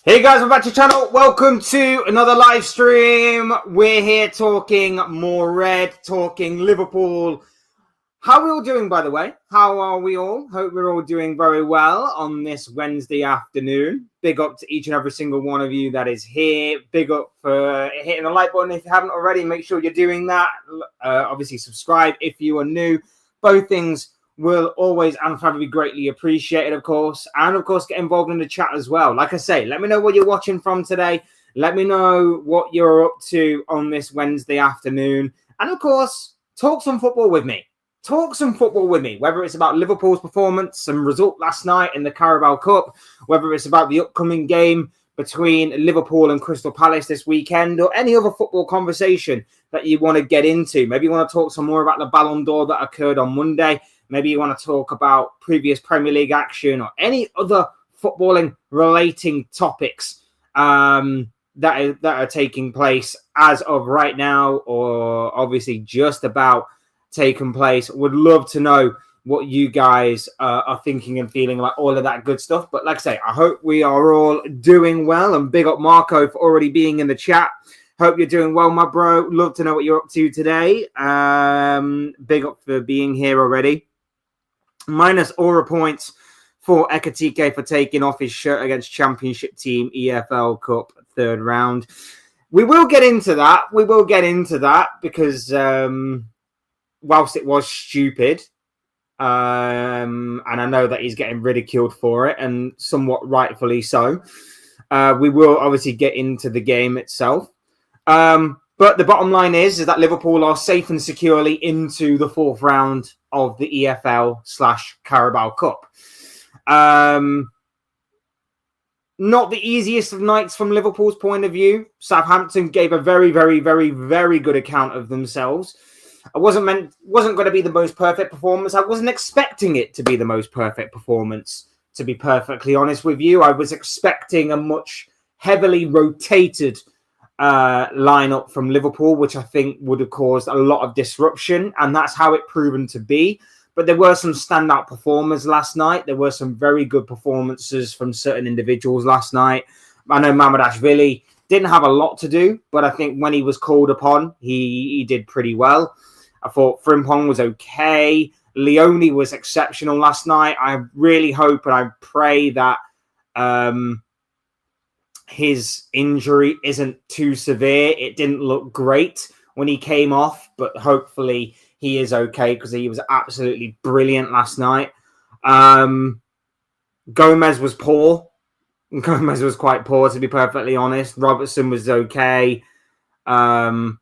Hey guys, welcome back to the channel. Welcome to another live stream. We're here talking more red, talking Liverpool. How are we all doing, by the way? How are we all? Hope we're all doing very well on this Wednesday afternoon. Big up to each and every single one of you that is here. Big up for hitting the like button if you haven't already. Make sure you're doing that. Obviously, subscribe if you are new. Both things will always and forever be greatly appreciated, of course. And, of course, get involved in the chat as well. Like I say, let me know what you're watching from today. Let me know what you're up to on this Wednesday afternoon. And, of course, talk some football with me. Talk some football with me, whether it's about Liverpool's performance and result last night in the Carabao Cup, whether it's about the upcoming game between Liverpool and Crystal Palace this weekend, or any other football conversation that you want to get into. Maybe you want to talk some more about the Ballon d'Or that occurred on Monday. Maybe you want to talk about previous Premier League action or any other footballing relating topics that are taking place as of right now, or obviously just about taken place. Would love to know what you guys are thinking and feeling about all of that good stuff. But like I say, I hope we are all doing well, and big up Marco for already being in the chat. Hope you're doing well, my bro. Love to know what you're up to today. Big up for being here already. Minus aura points for Ekatike for taking off his shirt against Championship team EFL Cup third round. We will get into that. Because whilst it was stupid, and I know that he's getting ridiculed for it, and somewhat rightfully so, we will obviously get into the game itself. But the bottom line is that Liverpool are safe and securely into the fourth round of the EFL/Carabao Cup. Not the easiest of nights from Liverpool's point of view. Southampton gave a very, very, very, very good account of themselves. It wasn't going to be the most perfect performance. I wasn't expecting it to be the most perfect performance, to be perfectly honest with you. I was expecting a much heavily rotated lineup from Liverpool, which I think would have caused a lot of disruption, and that's how it proven to be. But there were some standout performers last night. There were some very good performances from certain individuals last night. I know Mamardashvili didn't have a lot to do, but I think when he was called upon, he did pretty well. I thought Frimpong was okay. Leone was exceptional last night. I really hope and I pray that his injury isn't too severe. It didn't look great when he came off, but hopefully he is okay, because he was absolutely brilliant last night. Gomez was poor. Gomez was quite poor, to be perfectly honest. Robertson was okay. Endo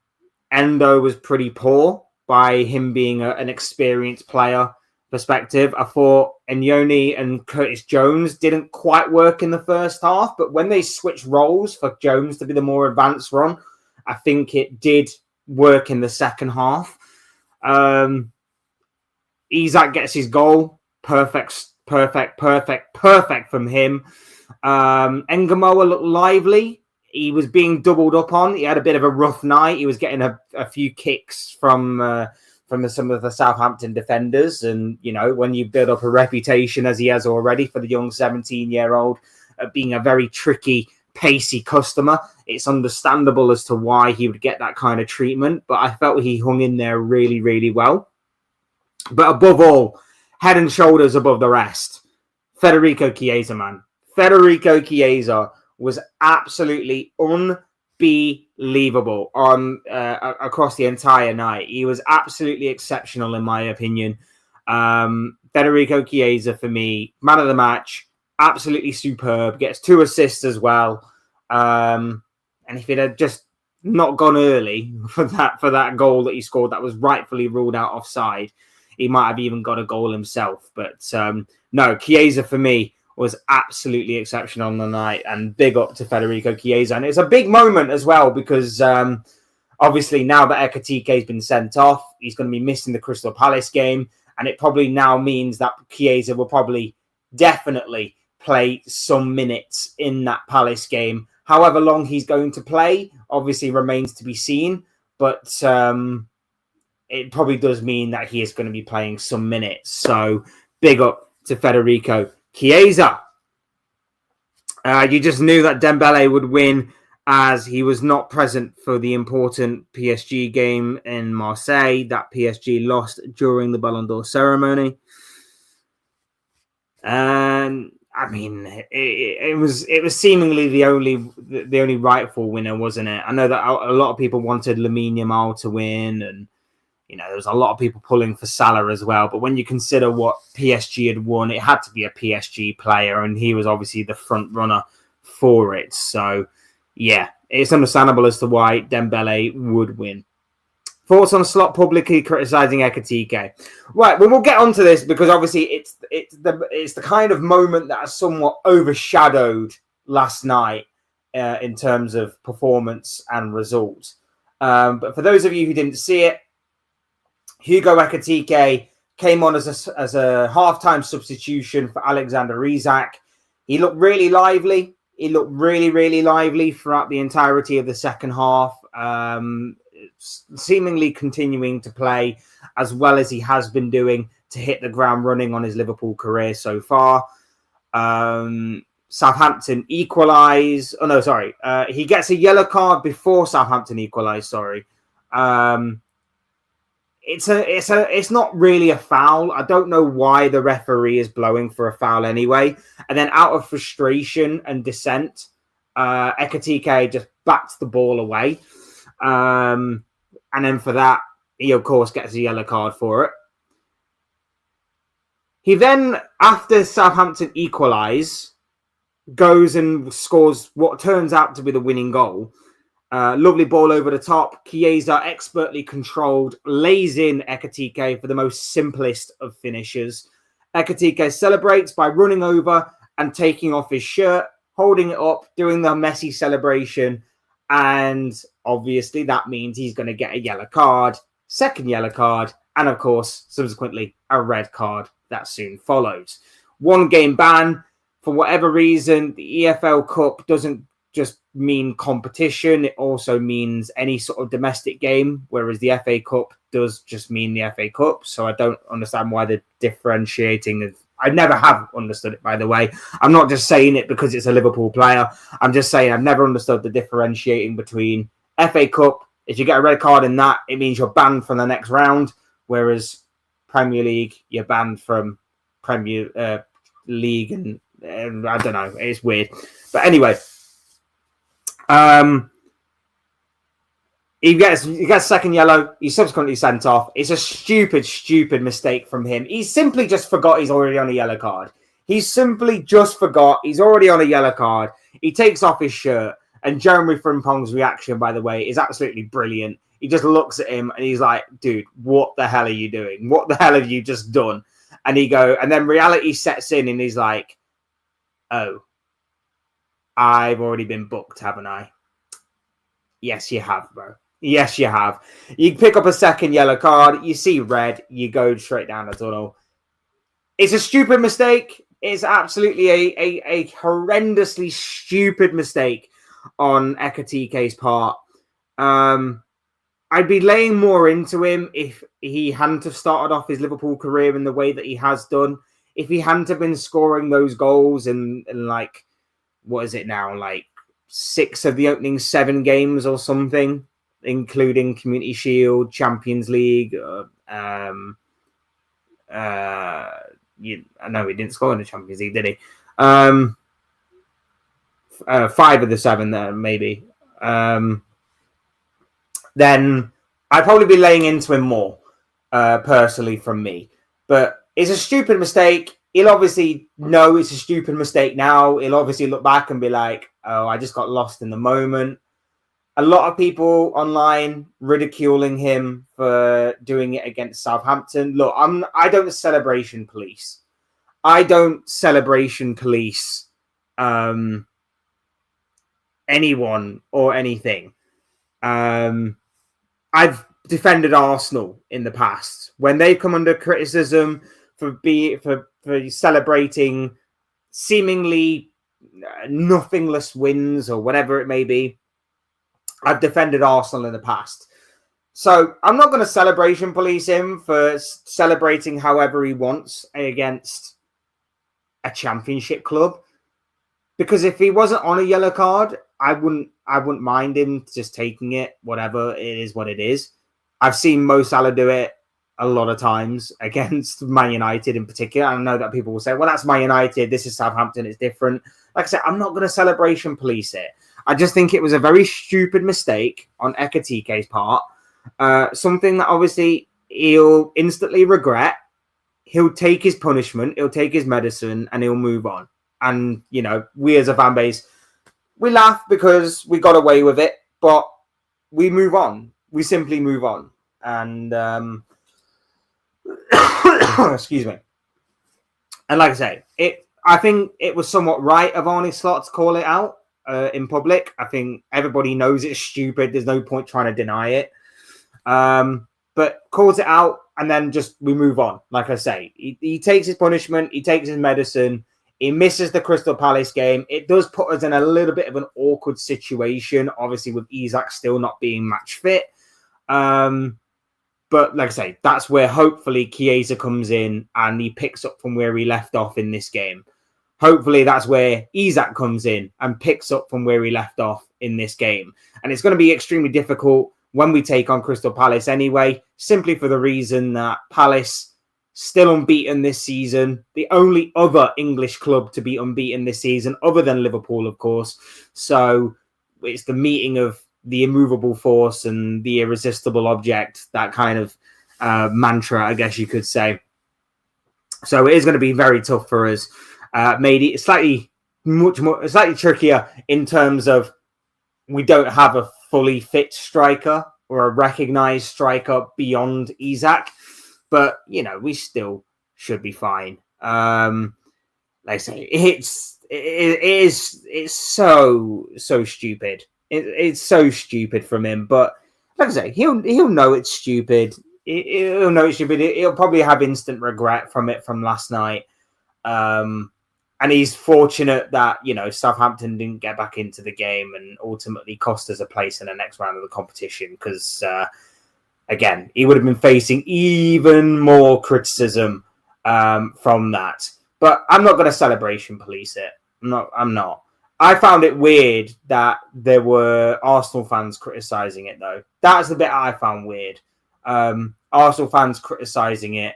was pretty poor by him being an experienced player perspective. I thought Enyoni and Curtis Jones didn't quite work in the first half, but when they switched roles for Jones to be the more advanced run, I think it did work in the second half. Isak gets his goal. Perfect from him. Engamoa looked lively. He was being doubled up on. He had a bit of a rough night. He was getting a few kicks from some of the Southampton defenders. And, you know, when you build up a reputation, as he has already, for the young 17-year-old, being a very tricky, pacey customer, it's understandable as to why he would get that kind of treatment. But I felt he hung in there really, really well. But above all, head and shoulders above the rest, Federico Chiesa, man. Federico Chiesa was absolutely unbelievable across the entire night. He was absolutely exceptional, in my opinion. Federico Chiesa, for me, man of the match, absolutely superb. Gets 2 assists as well. And if it had just not gone early for that goal that he scored, that was rightfully ruled out offside, he might have even got a goal himself. But no, Chiesa for me was absolutely exceptional on the night, and big up to Federico Chiesa. And it's a big moment as well, because obviously now that Ekatike has been sent off, he's going to be missing the Crystal Palace game, and it probably now means that Chiesa will probably definitely play some minutes in that Palace game. However long he's going to play obviously remains to be seen, but it probably does mean that he is going to be playing some minutes. So big up to Federico Chiesa. You just knew that Dembele would win, as he was not present for the important PSG game in Marseille that PSG lost during the Ballon d'Or ceremony. And I mean, it was seemingly the only rightful winner, wasn't it? I know that a lot of people wanted Lamine Yamal to win, and there was a lot of people pulling for Salah as well. But when you consider what PSG had won, it had to be a PSG player, and he was obviously the front runner for it. So, yeah, it's understandable as to why Dembele would win. Thoughts on Slot publicly criticising Ekitike? Right, we'll get onto this because obviously it's the kind of moment that has somewhat overshadowed last night in terms of performance and results. But for those of you who didn't see it, Hugo Ekitike came on as a halftime substitution for Alexander Isak. He looked really lively. He looked really, really lively throughout the entirety of the second half. Seemingly continuing to play as well as he has been doing to hit the ground running on his Liverpool career so far. Southampton equalise. Oh, no, sorry. He gets a yellow card before Southampton equalise, sorry. It's not really a foul. I don't know why the referee is blowing for a foul anyway. And then out of frustration and dissent, Ekitike just bats the ball away. And then for that, he, of course, gets a yellow card for it. He then, after Southampton equalise, goes and scores what turns out to be the winning goal. Lovely ball over the top. Chiesa, expertly controlled, lays in Ekitike for the most simplest of finishes. Ekitike celebrates by running over and taking off his shirt, holding it up, doing the messy celebration. And obviously that means he's going to get a yellow card, second yellow card, and of course, subsequently, a red card that soon follows. 1 game ban. For whatever reason, the EFL Cup doesn't just mean competition. It also means any sort of domestic game, whereas the FA Cup does just mean the FA Cup. So I don't understand why they're differentiating. I never have understood it, by the way. I'm not just saying it because it's a Liverpool player. I'm just saying I've never understood the differentiating between FA Cup. If you get a red card in that, it means you're banned from the next round, whereas Premier League, you're banned from Premier League, and I don't know. It's weird. But anyway, he gets second yellow. He's subsequently sent off. It's a stupid mistake from him. He simply just forgot he's already on a yellow card. He simply just forgot he's already on a yellow card. He takes off his shirt. And Jeremy Frimpong's reaction, by the way, is absolutely brilliant. He just looks at him and he's like, dude, what the hell are you doing? What the hell have you just done? And then reality sets in and he's like, oh, I've already been booked, haven't I? Yes, you have, bro. Yes, you have. You pick up a second yellow card, you see red, you go straight down the tunnel. It's a stupid mistake. It's absolutely a horrendously stupid mistake on Ekitike's part. I'd be laying more into him if he hadn't have started off his Liverpool career in the way that he has done. If he hadn't have been scoring those goals in like, what is it now? Like 6 of the opening 7 games or something, including Community Shield, Champions League. I know he didn't score in the Champions League, did he? 5 of the 7 there, maybe. Then I'd probably be laying into him more, personally, from me. But it's a stupid mistake. He'll obviously know it's a stupid mistake now. He'll obviously look back and be like, oh, I just got lost in the moment. A lot of people online ridiculing him for doing it against Southampton. Look, I don't celebration police. I don't celebration police anyone or anything. I've defended Arsenal in the past when they've come under criticism for celebrating seemingly nothingless wins or whatever it may be. I've defended Arsenal in the past. So I'm not going to celebration police him for celebrating however he wants against a championship club. Because if he wasn't on a yellow card, I wouldn't mind him just taking it. Whatever, it is what it is. I've seen Mo Salah do it a lot of times against Man United in particular. I know that people will say, well, that's Man United. This is Southampton. It's different. Like I said, I'm not going to celebration police it. I just think it was a very stupid mistake on Ekatike's part. Something that obviously he'll instantly regret. He'll take his punishment. He'll take his medicine and he'll move on. And, you know, we as a fan base, we laugh because we got away with it, but we move on. We simply move on. And, excuse me. And like I say, I think it was somewhat right of Arne Slot to call it out in public. I think everybody knows it's stupid. There's no point trying to deny it. But calls it out and then just we move on. Like I say, he takes his punishment. He takes his medicine. He misses the Crystal Palace game. It does put us in a little bit of an awkward situation, obviously with Isak still not being match fit. But like I say, that's where hopefully Chiesa comes in and he picks up from where he left off in this game. Hopefully that's where Isak comes in and picks up from where he left off in this game. And it's going to be extremely difficult when we take on Crystal Palace anyway, simply for the reason that Palace still unbeaten this season. The only other English club to be unbeaten this season, other than Liverpool, of course. So it's the meeting of the immovable force and the irresistible object, that kind of mantra, I guess you could say. So it is going to be very tough for us. Made it slightly trickier in terms of we don't have a fully fit striker or a recognised striker beyond Isak. But, you know, we still should be fine. Like I say, it's so stupid. It's so stupid from him. But like I say, he'll know it's stupid. He'll know it's stupid. He'll probably have instant regret from it from last night. And he's fortunate that, you know, Southampton didn't get back into the game and ultimately cost us a place in the next round of the competition because, again, he would have been facing even more criticism from that. But I'm not going to celebration police it. I'm not. I found it weird that there were Arsenal fans criticising it, though. That's the bit I found weird. Arsenal fans criticising it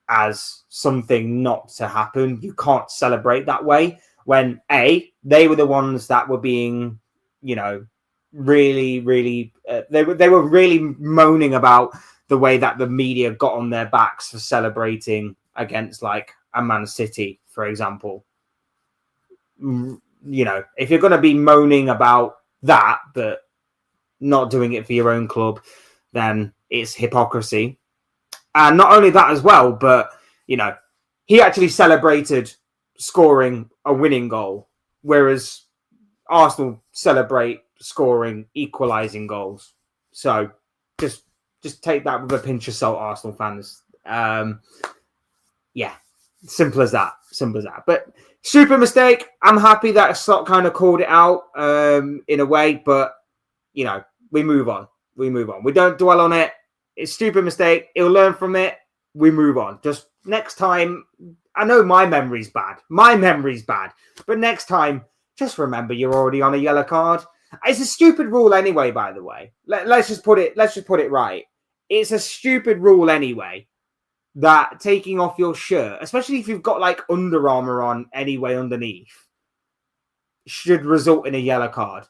as something not to happen. You can't celebrate that way when, A, they were the ones that were being, you know, really, they were really moaning about the way that the media got on their backs for celebrating against, like, a Man City, for example. You know, if you're going to be moaning about that, but not doing it for your own club, then it's hypocrisy. And not only that as well, but, you know, he actually celebrated scoring a winning goal, whereas Arsenal celebrate scoring equalising goals. So just take that with a pinch of salt, Arsenal fans. Yeah, simple as that. But stupid mistake. I'm happy that Slot kind of called it out in a way, but, you know, we move on. We don't dwell on it. It's a stupid mistake. He'll learn from it. We move on. Just next time, I know my memory's bad. But next time, just remember you're already on a yellow card. It's a stupid rule anyway, by the way. Let's just put it right. It's a stupid rule anyway that taking off your shirt, especially if you've got like Under Armour on anyway underneath, should result in a yellow card.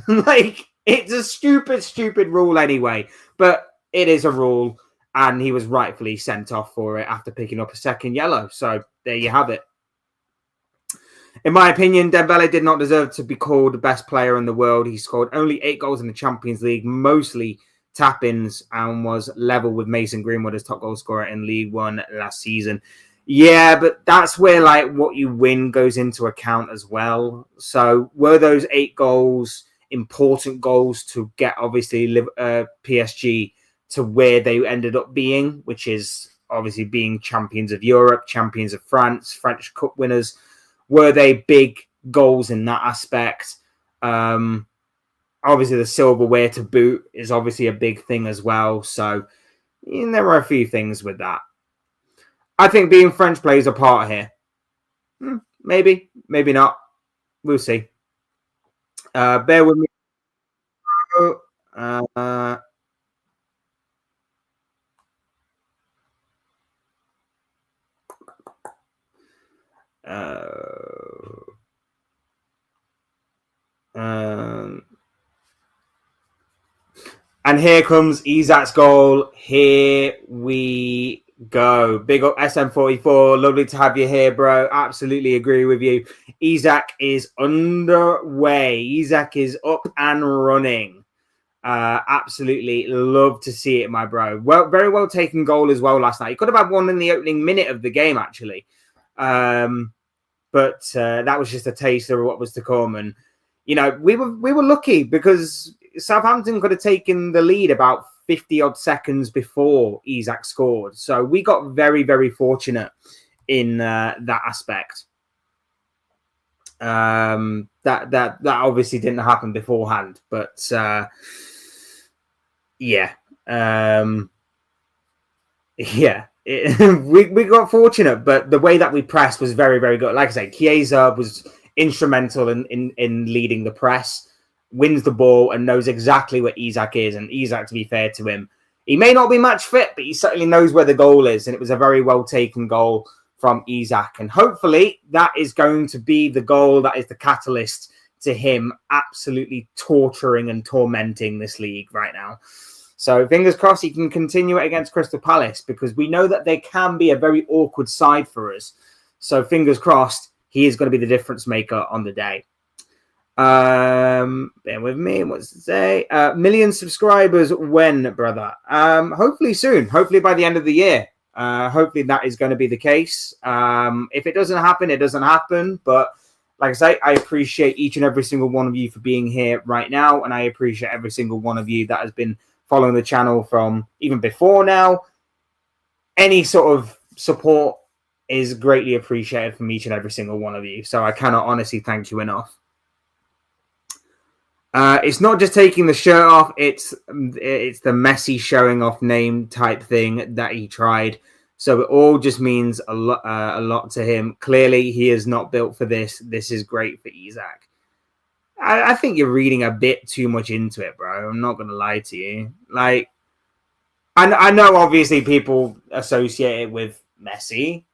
Like, it's a stupid rule anyway. But it is a rule, and he was rightfully sent off for it after picking up a second yellow. So there you have it. In my opinion, Dembele did not deserve to be called the best player in the world. He scored only 8 goals in the Champions League, mostly tap-ins, and was level with Mason Greenwood as top goal scorer in League One last season. Yeah, but that's where like what you win goes into account as well. So were those 8 goals important goals to get obviously PSG to where they ended up being, which is obviously being champions of Europe, champions of France, French Cup winners? Were they big goals in that aspect? Obviously, the silverware to boot is obviously a big thing as well. So there are a few things with that. I think being French plays a part here. Maybe not. We'll see. Bear with me. Uh, and here comes Isak's goal. Here we go. Big up SM44. Lovely to have you here, bro. Absolutely agree with you. Isak is underway. Isak is up and running. Absolutely love to see it, my bro. Well, very well taken goal as well last night. He could have had one in the opening minute of the game, actually. But that was just a taster of what was to come. And, you know, we were lucky because Southampton could have taken the lead about 50 odd seconds before Isak scored. So we got very, very fortunate in that aspect. That obviously didn't happen beforehand, but yeah. We got fortunate, but the way that we pressed was very, very good. Like I say, Chiesa was instrumental in leading the press, wins the ball, and knows exactly where Isak is. And Isak, to be fair to him, he may not be match fit, but he certainly knows where the goal is. And it was a very well taken goal from Isak. And hopefully that is going to be the goal that is the catalyst to him absolutely torturing and tormenting this league right now. So fingers crossed he can continue it against Crystal Palace, because we know that they can be a very awkward side for us. So fingers crossed he is going to be the difference maker on the day. Bear with me. What's it say? Million subscribers when, brother? Hopefully soon. Hopefully by the end of the year. Hopefully that is going to be the case. If it doesn't happen, it doesn't happen. But like I say, I appreciate each and every single one of you for being here right now. And I appreciate every single one of you that has been following the channel from even before now. Any sort of support is greatly appreciated from each and every single one of you. So I cannot honestly thank you enough. It's not just taking the shirt off. It's the Messi showing off name type thing that he tried. So it all just means a lot to him. Clearly, he is not built for this. This is great for Isak. I think you're reading a bit too much into it, bro. I'm not going to lie to you. Like, I know obviously people associate it with Messi.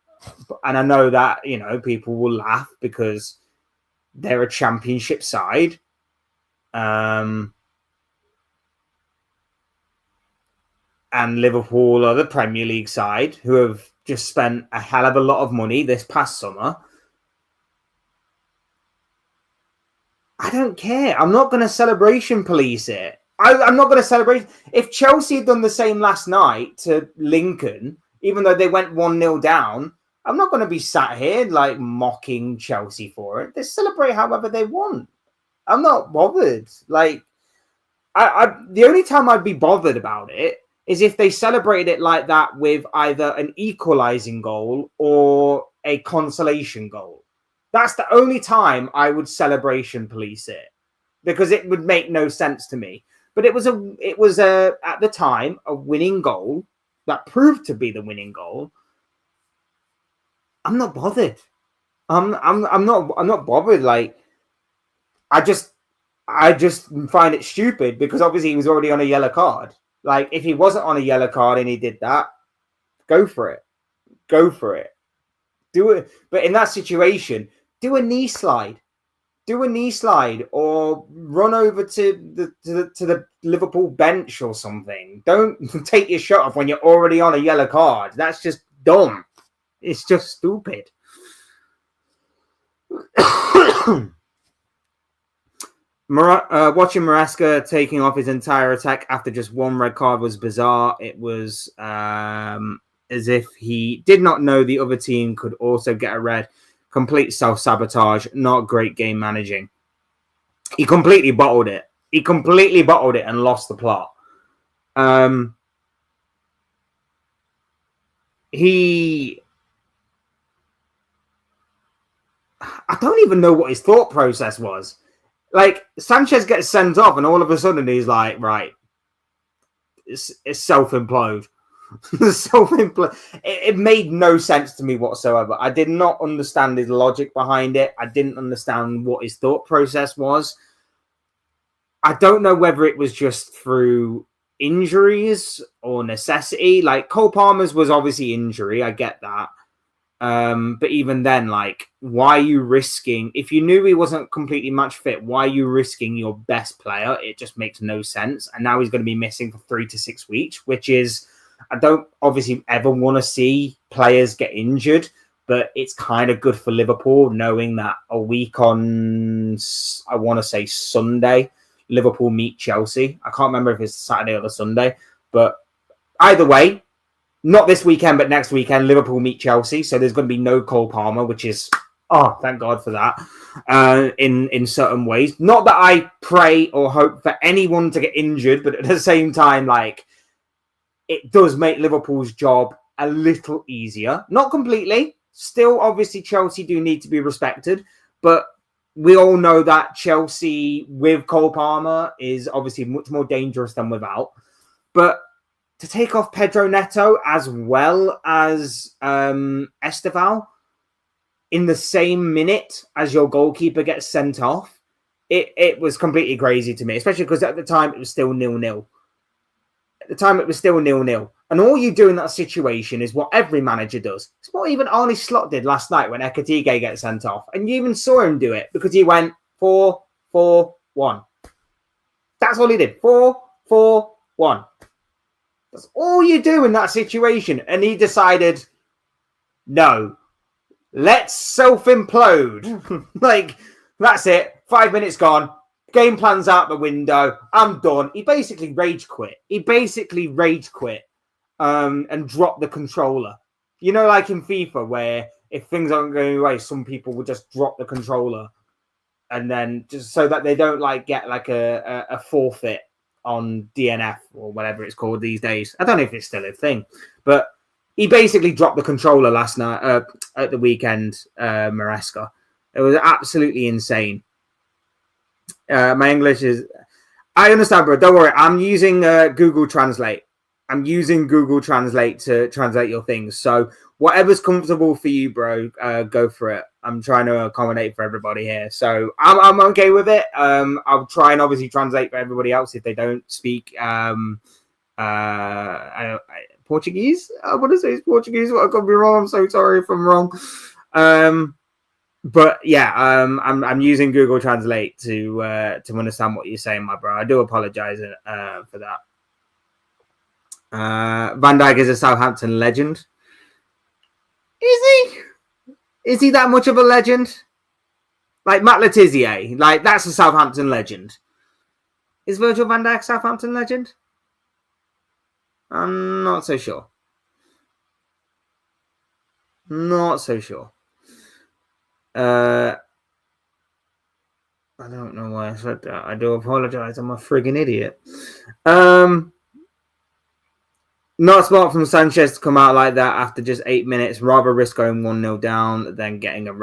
And I know that, you know, people will laugh because they're a championship side. And Liverpool are the Premier League side who have just spent a hell of a lot of money this past summer. I don't care. I'm not going to celebration police it. I'm not going to celebrate. If Chelsea had done the same last night to Lincoln, even though they went 1-0 down, I'm not going to be sat here like mocking Chelsea for it. They celebrate however they want. I'm not bothered. Like, the only time I'd be bothered about it is if they celebrated it like that with either an equalizing goal or a consolation goal. That's the only time I would celebration police it, because it would make no sense to me. But it was at the time a winning goal that proved to be the winning goal. I'm not bothered. I'm not bothered. Like, I just find it stupid because obviously he was already on a yellow card. Like, if he wasn't on a yellow card and he did that, go for it. Go for it. Do it. But in that situation, do a knee slide. Do a knee slide or run over to the Liverpool bench or something. Don't take your shot off when you're already on a yellow card. That's just dumb. It's just stupid. Watching Maresca taking off his entire attack after just one red card was bizarre. It was as if he did not know the other team could also get a red. Complete self-sabotage, not great game managing. He completely bottled it. And lost the plot. I don't even know what his thought process was. Like, Sanchez gets sent off and all of a sudden he's like, right, it's self-implode. It made no sense to me whatsoever. I did not understand his logic behind it. I didn't understand what his thought process was. I don't know whether it was just through injuries or necessity. Like Cole Palmer's was obviously injury. I get that. But even then, like, why are you risking? If you knew he wasn't completely match fit, why are you risking your best player? It just makes no sense. And now he's going to be missing for 3 to 6 weeks, which is, I don't obviously ever want to see players get injured, but it's kind of good for Liverpool knowing that a week on, I want to say Sunday, Liverpool meet Chelsea. I can't remember if it's Saturday or the Sunday, but either way, not this weekend, but next weekend, Liverpool meet Chelsea. So there's going to be no Cole Palmer, which is, oh, thank God for that, in certain ways. Not that I pray or hope for anyone to get injured, but at the same time, like, it does make Liverpool's job a little easier. Not completely. Still, obviously, Chelsea do need to be respected, but we all know that Chelsea with Cole Palmer is obviously much more dangerous than without. But to take off Pedro Neto as well as Esteval in the same minute as your goalkeeper gets sent off, it was completely crazy to me, especially because at the time it was still 0-0. At the time it was still 0-0. And all you do in that situation is what every manager does. It's what even Arne Slot did last night when Ekatike gets sent off. And you even saw him do it because he went 4-4-1. That's all he did. 4-4-1. That's all you do in that situation. And he decided, no, let's self-implode. Like, that's it. 5 minutes gone. Game plan's out the window. I'm done. He basically rage quit. And dropped the controller. You know, like in FIFA, where if things aren't going away, some people will just drop the controller. And then just so that they don't like get like a forfeit on DNF or whatever it's called these days. I don't know if it's still a thing, but he basically dropped the controller last night at the weekend, Maresca. It was absolutely insane. My English is... I understand, bro. Don't worry. I'm using Google Translate. I'm using Google Translate to translate your things. So whatever's comfortable for you, bro, go for it. I'm trying to accommodate for everybody here. So I'm okay with it. I'll try and obviously translate for everybody else if they don't speak Portuguese. I want to say it's Portuguese. I could be wrong. I'm so sorry if I'm wrong. But yeah, I'm using Google Translate to understand what you're saying, my bro. I do apologize for that. Van Dijk is a Southampton legend. Is he? Is he that much of a legend? Like Matt Letizia, like that's a Southampton legend. Is Virgil van Dijk a Southampton legend? I'm not so sure. Not so sure. I don't know why I said that. I do apologize. I'm a friggin' idiot. Not smart from Sanchez to come out like that after just 8 minutes. Rather risk going 1-0 down than getting a...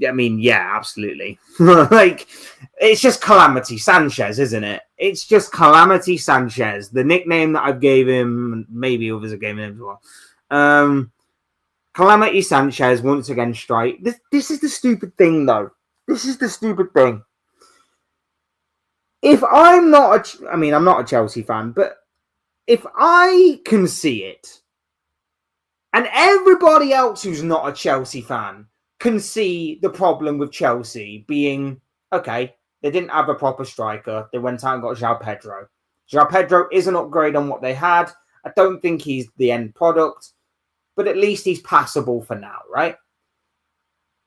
I mean, yeah, absolutely. Like, it's just Calamity Sanchez, isn't it? It's just Calamity Sanchez. The nickname that I gave him, maybe others have given him as well. Calamity Sanchez, once again, strike. This is the stupid thing, though. This is the stupid thing. If I'm not I'm not a Chelsea fan, but if I can see it, and everybody else who's not a Chelsea fan can see the problem with Chelsea being, okay, they didn't have a proper striker. They went out and got João Pedro. João Pedro is an upgrade on what they had. I don't think he's the end product, but at least he's passable for now, right?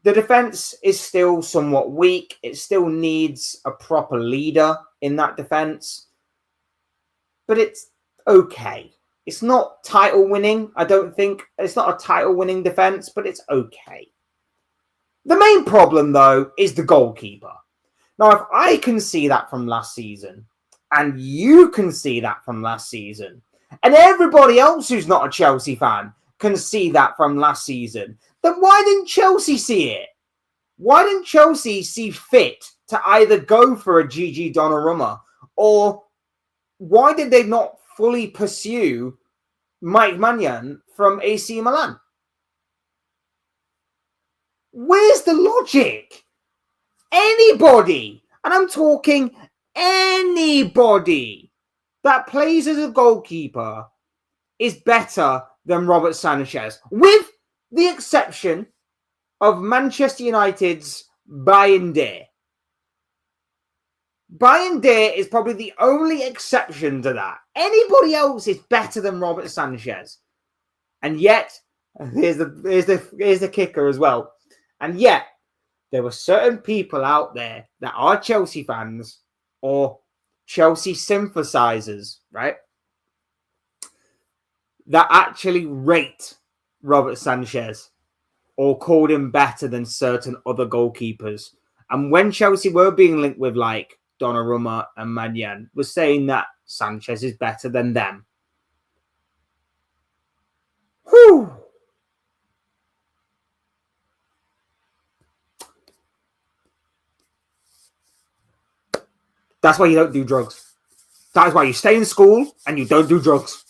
The defense is still somewhat weak. It still needs a proper leader in that defense, but it's okay. It's not title winning, I don't think. It's not a title winning defense, but it's okay. The main problem, though, is the goalkeeper. Now, if I can see that from last season, and you can see that from last season, and everybody else who's not a Chelsea fan can see that from last season, then why didn't Chelsea see it? Why didn't Chelsea see fit to either go for a Gigi Donnarumma, or why did they not fully pursue Mike Maignan from AC Milan. Where's the logic? Anybody, and I'm talking anybody that plays as a goalkeeper is better than Robert Sanchez, with the exception of Manchester United's Bayindir. Bayindir is probably the only exception to that. Anybody else is better than Robert Sanchez. And yet, here's the kicker as well. And yet, there were certain people out there that are Chelsea fans or Chelsea sympathizers, right? That actually rate Robert Sanchez or called him better than certain other goalkeepers. And when Chelsea were being linked with like Donnarumma and Maignan, was saying that Sanchez is better than them. Whew. That's why you don't do drugs. That is why you stay in school and you don't do drugs.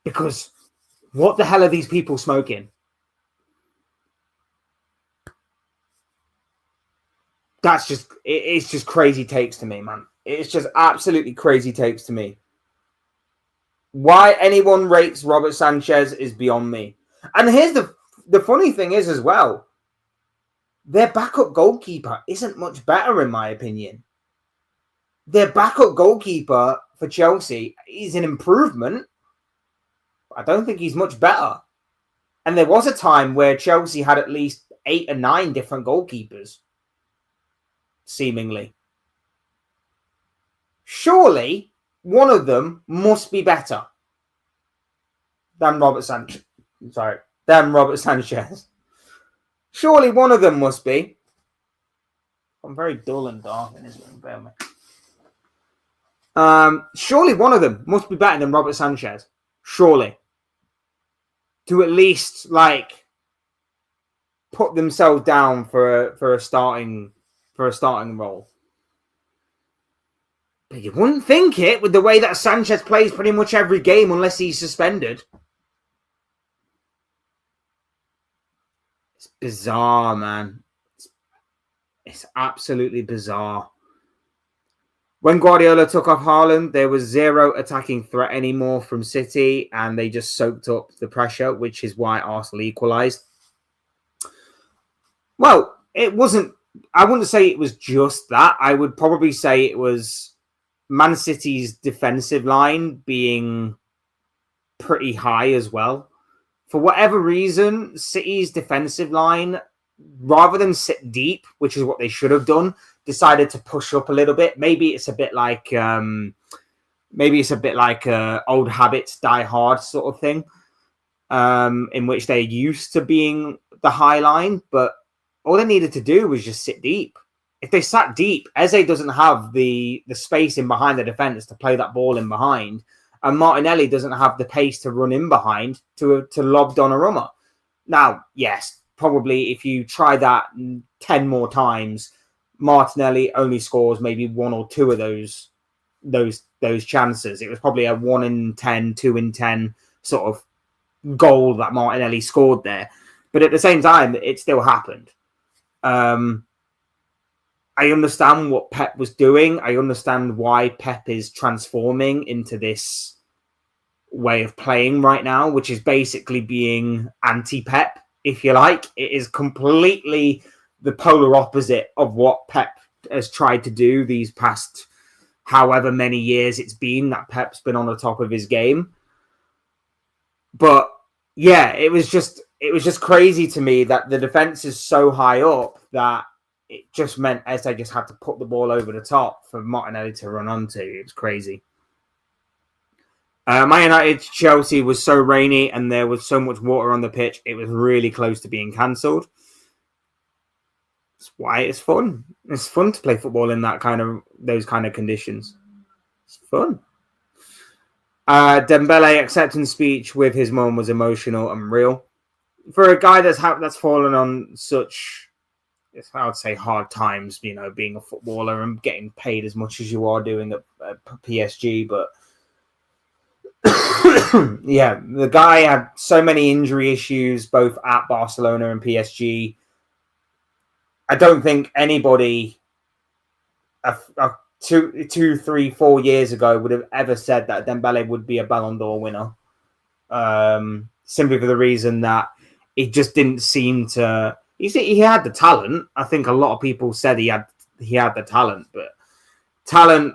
Because what the hell are these people smoking? It's just crazy takes to me, man. It's just absolutely crazy takes to me. Why anyone rates Robert Sanchez is beyond me. And here's the funny thing is as well, their backup goalkeeper isn't much better in my opinion. Their backup goalkeeper for Chelsea is an improvement. I don't think he's much better. And there was a time where Chelsea had at least 8 or 9 different goalkeepers. Seemingly. Surely one of them must be better than Robert Sanchez. Than Robert Sanchez. Surely one of them must be. I'm very dull and dark in this room. Bear with me. Surely one of them must be better than Robert Sanchez. Surely. To at least like put themselves down for a starting role. But you wouldn't think it with the way that Sanchez plays pretty much every game unless he's suspended. It's bizarre, man. It's absolutely bizarre. When Guardiola took off Haaland, there was zero attacking threat anymore from City, and they just soaked up the pressure, which is why Arsenal equalised. Well, it wasn't. I wouldn't say it was just that. I would probably say it was Man City's defensive line being pretty high as well. For whatever reason, City's defensive line, rather than sit deep, which is what they should have done, decided to push up a little bit. Maybe it's a bit like old habits die hard sort of thing, in which they're used to being the high line, but all they needed to do was just sit deep. If they sat deep, Eze doesn't have the space in behind the defence to play that ball in behind, and Martinelli doesn't have the pace to run in behind to lob Donnarumma. Now, yes, probably if you try that 10 more times, Martinelli only scores maybe 1 or 2 of those chances. It was probably a 1 in 10, 2 in 10 sort of goal that Martinelli scored there. But at the same time, it still happened. I understand what Pep was doing. I understand why Pep is transforming into this way of playing right now, which is basically being anti-Pep, if you like. It is completely the polar opposite of what Pep has tried to do these past however many years it's been that Pep's been on the top of his game. But yeah, it was just crazy to me that the defense is so high up that it just meant Eze just had to put the ball over the top for Martinelli to run onto. It was crazy. Man United Chelsea was so rainy and there was so much water on the pitch, it was really close to being cancelled. That's why it's fun. It's fun to play football in those kind of conditions. It's fun. Dembele acceptance speech with his mum was emotional and real. For a guy that's fallen on such, I would say, hard times, being a footballer and getting paid as much as you are doing at PSG, but Yeah, the guy had so many injury issues both at Barcelona and PSG. I don't think anybody 2, 3, 4 years ago would have ever said that Dembele would be a Ballon d'Or winner. Simply for the reason that it just didn't seem to. He had the talent. I think a lot of people said he had the talent, but talent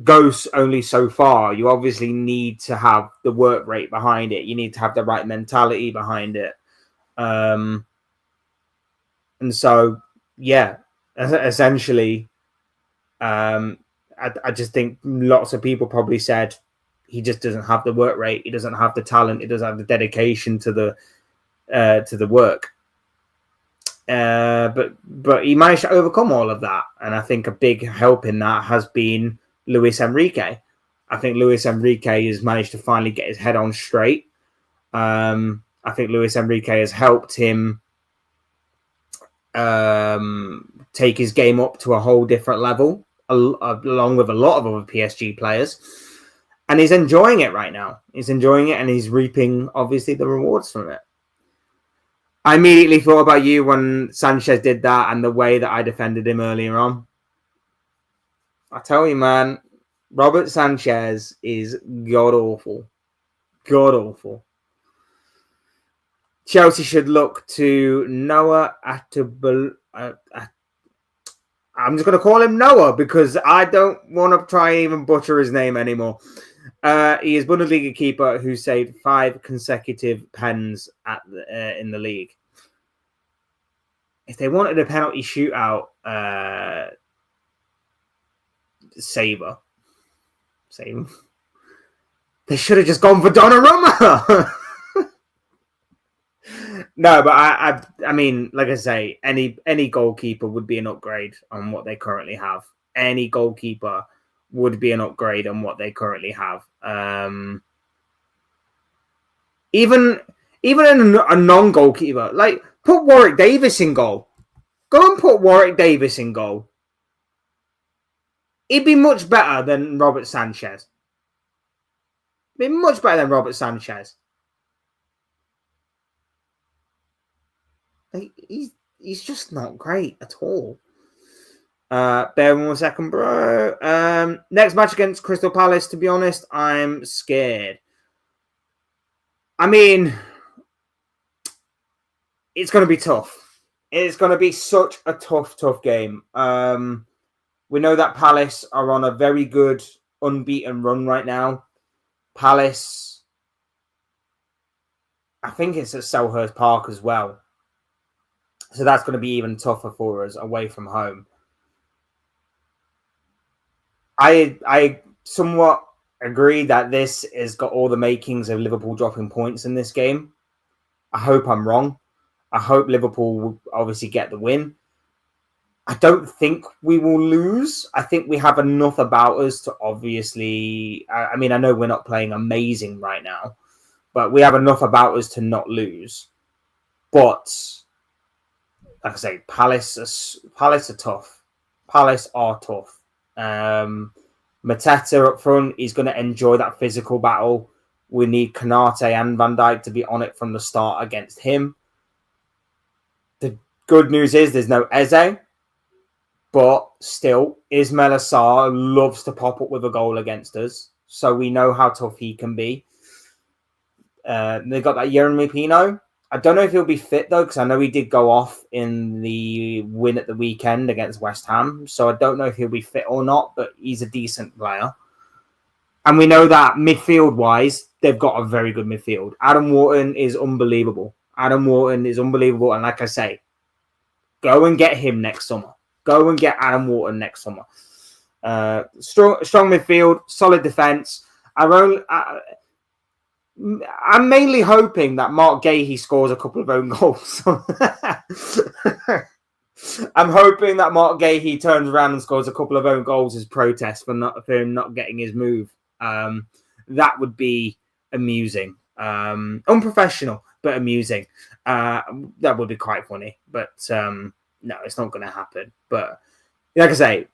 goes only so far. You obviously need to have the work rate behind it. You need to have the right mentality behind it. And so, yeah, essentially, I just think lots of people probably said he just doesn't have the work rate. He doesn't have the talent. He doesn't have the dedication to the work. But he managed to overcome all of that, and I think a big help in that has been Luis Enrique. I think Luis Enrique has managed to finally get his head on straight. I think Luis Enrique has helped him take his game up to a whole different level, along with a lot of other PSG players. And he's enjoying it right now. He's enjoying it, and he's reaping, obviously, the rewards from it. I immediately thought about you when Sanchez did that and the way that I defended him earlier on. I tell you, man, Robert Sanchez is god-awful. God-awful. Chelsea should look to Noah Atabal. I'm just going to call him Noah because I don't want to try and even butcher his name anymore. He is Bundesliga keeper who saved 5 consecutive pens in the league. If they wanted a penalty shootout saver, they should have just gone for Donnarumma. No, but I mean, like I say, any goalkeeper would be an upgrade on what they currently have. Any goalkeeper would be an upgrade on what they currently have. Even a non-goalkeeper, like put Warwick Davis in goal. Go and put Warwick Davis in goal. He'd be much better than Robert Sanchez. He'd be much better than Robert Sanchez. He's just not great at all. Bear with 1 second, bro. Next match against Crystal Palace, to be honest, I'm scared. I mean, it's going to be tough. It's going to be such a tough game. We know that Palace are on a very good unbeaten run right now. Palace, I think it's at Selhurst Park as well. So that's going to be even tougher for us away from home. I somewhat agree that this has got all the makings of Liverpool dropping points in this game. I hope I'm wrong. I hope Liverpool will obviously get the win. I don't think we will lose. I think we have enough about us to obviously... I mean, I know we're not playing amazing right now, but we have enough about us to not lose. But, like I say, Palace are tough. Palace are tough. Mateta up front, he's going to enjoy that physical battle. We need Konate and Van Dijk to be on it from the start against him. The good news is there's no Eze, but still, Ismail Assar loves to pop up with a goal against us, so we know how tough he can be. They got that Jeremy Pino. I don't know if he'll be fit, though, because I know he did go off in the win at the weekend against West Ham. So I don't know if he'll be fit or not, but he's a decent player. And we know that midfield-wise, they've got a very good midfield. Adam Wharton is unbelievable. And like I say, go and get him next summer. Go and get Adam Wharton next summer. Strong midfield, solid defence. I'm mainly hoping that Mark Gahey scores a couple of own goals. I'm hoping that Mark Gahey turns around and scores a couple of own goals as protest for him not getting his move. That would be amusing. Unprofessional, but amusing. That would be quite funny. But no, it's not going to happen. But like I say,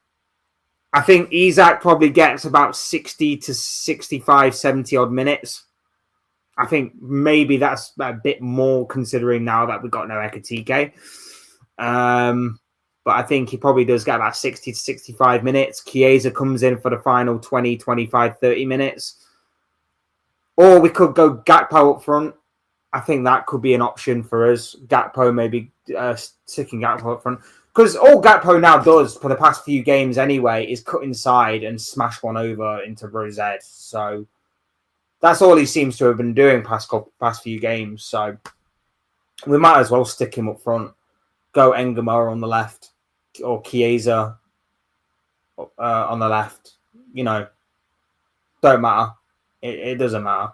I think Isak probably gets about 60 to 65, 70 odd minutes. I think maybe that's a bit more considering now that we've got no Ekatike. But I think he probably does get about 60 to 65 minutes. Chiesa comes in for the final 20, 25, 30 minutes. Or we could go Gakpo up front. I think that could be an option for us. Gakpo maybe sticking Gakpo up front. Because all Gakpo now does for the past few games anyway is cut inside and smash one over into Rosette. So that's all he seems to have been doing past few games. So we might as well stick him up front. Go Engama on the left or Chiesa on the left. You know, don't matter. It doesn't matter.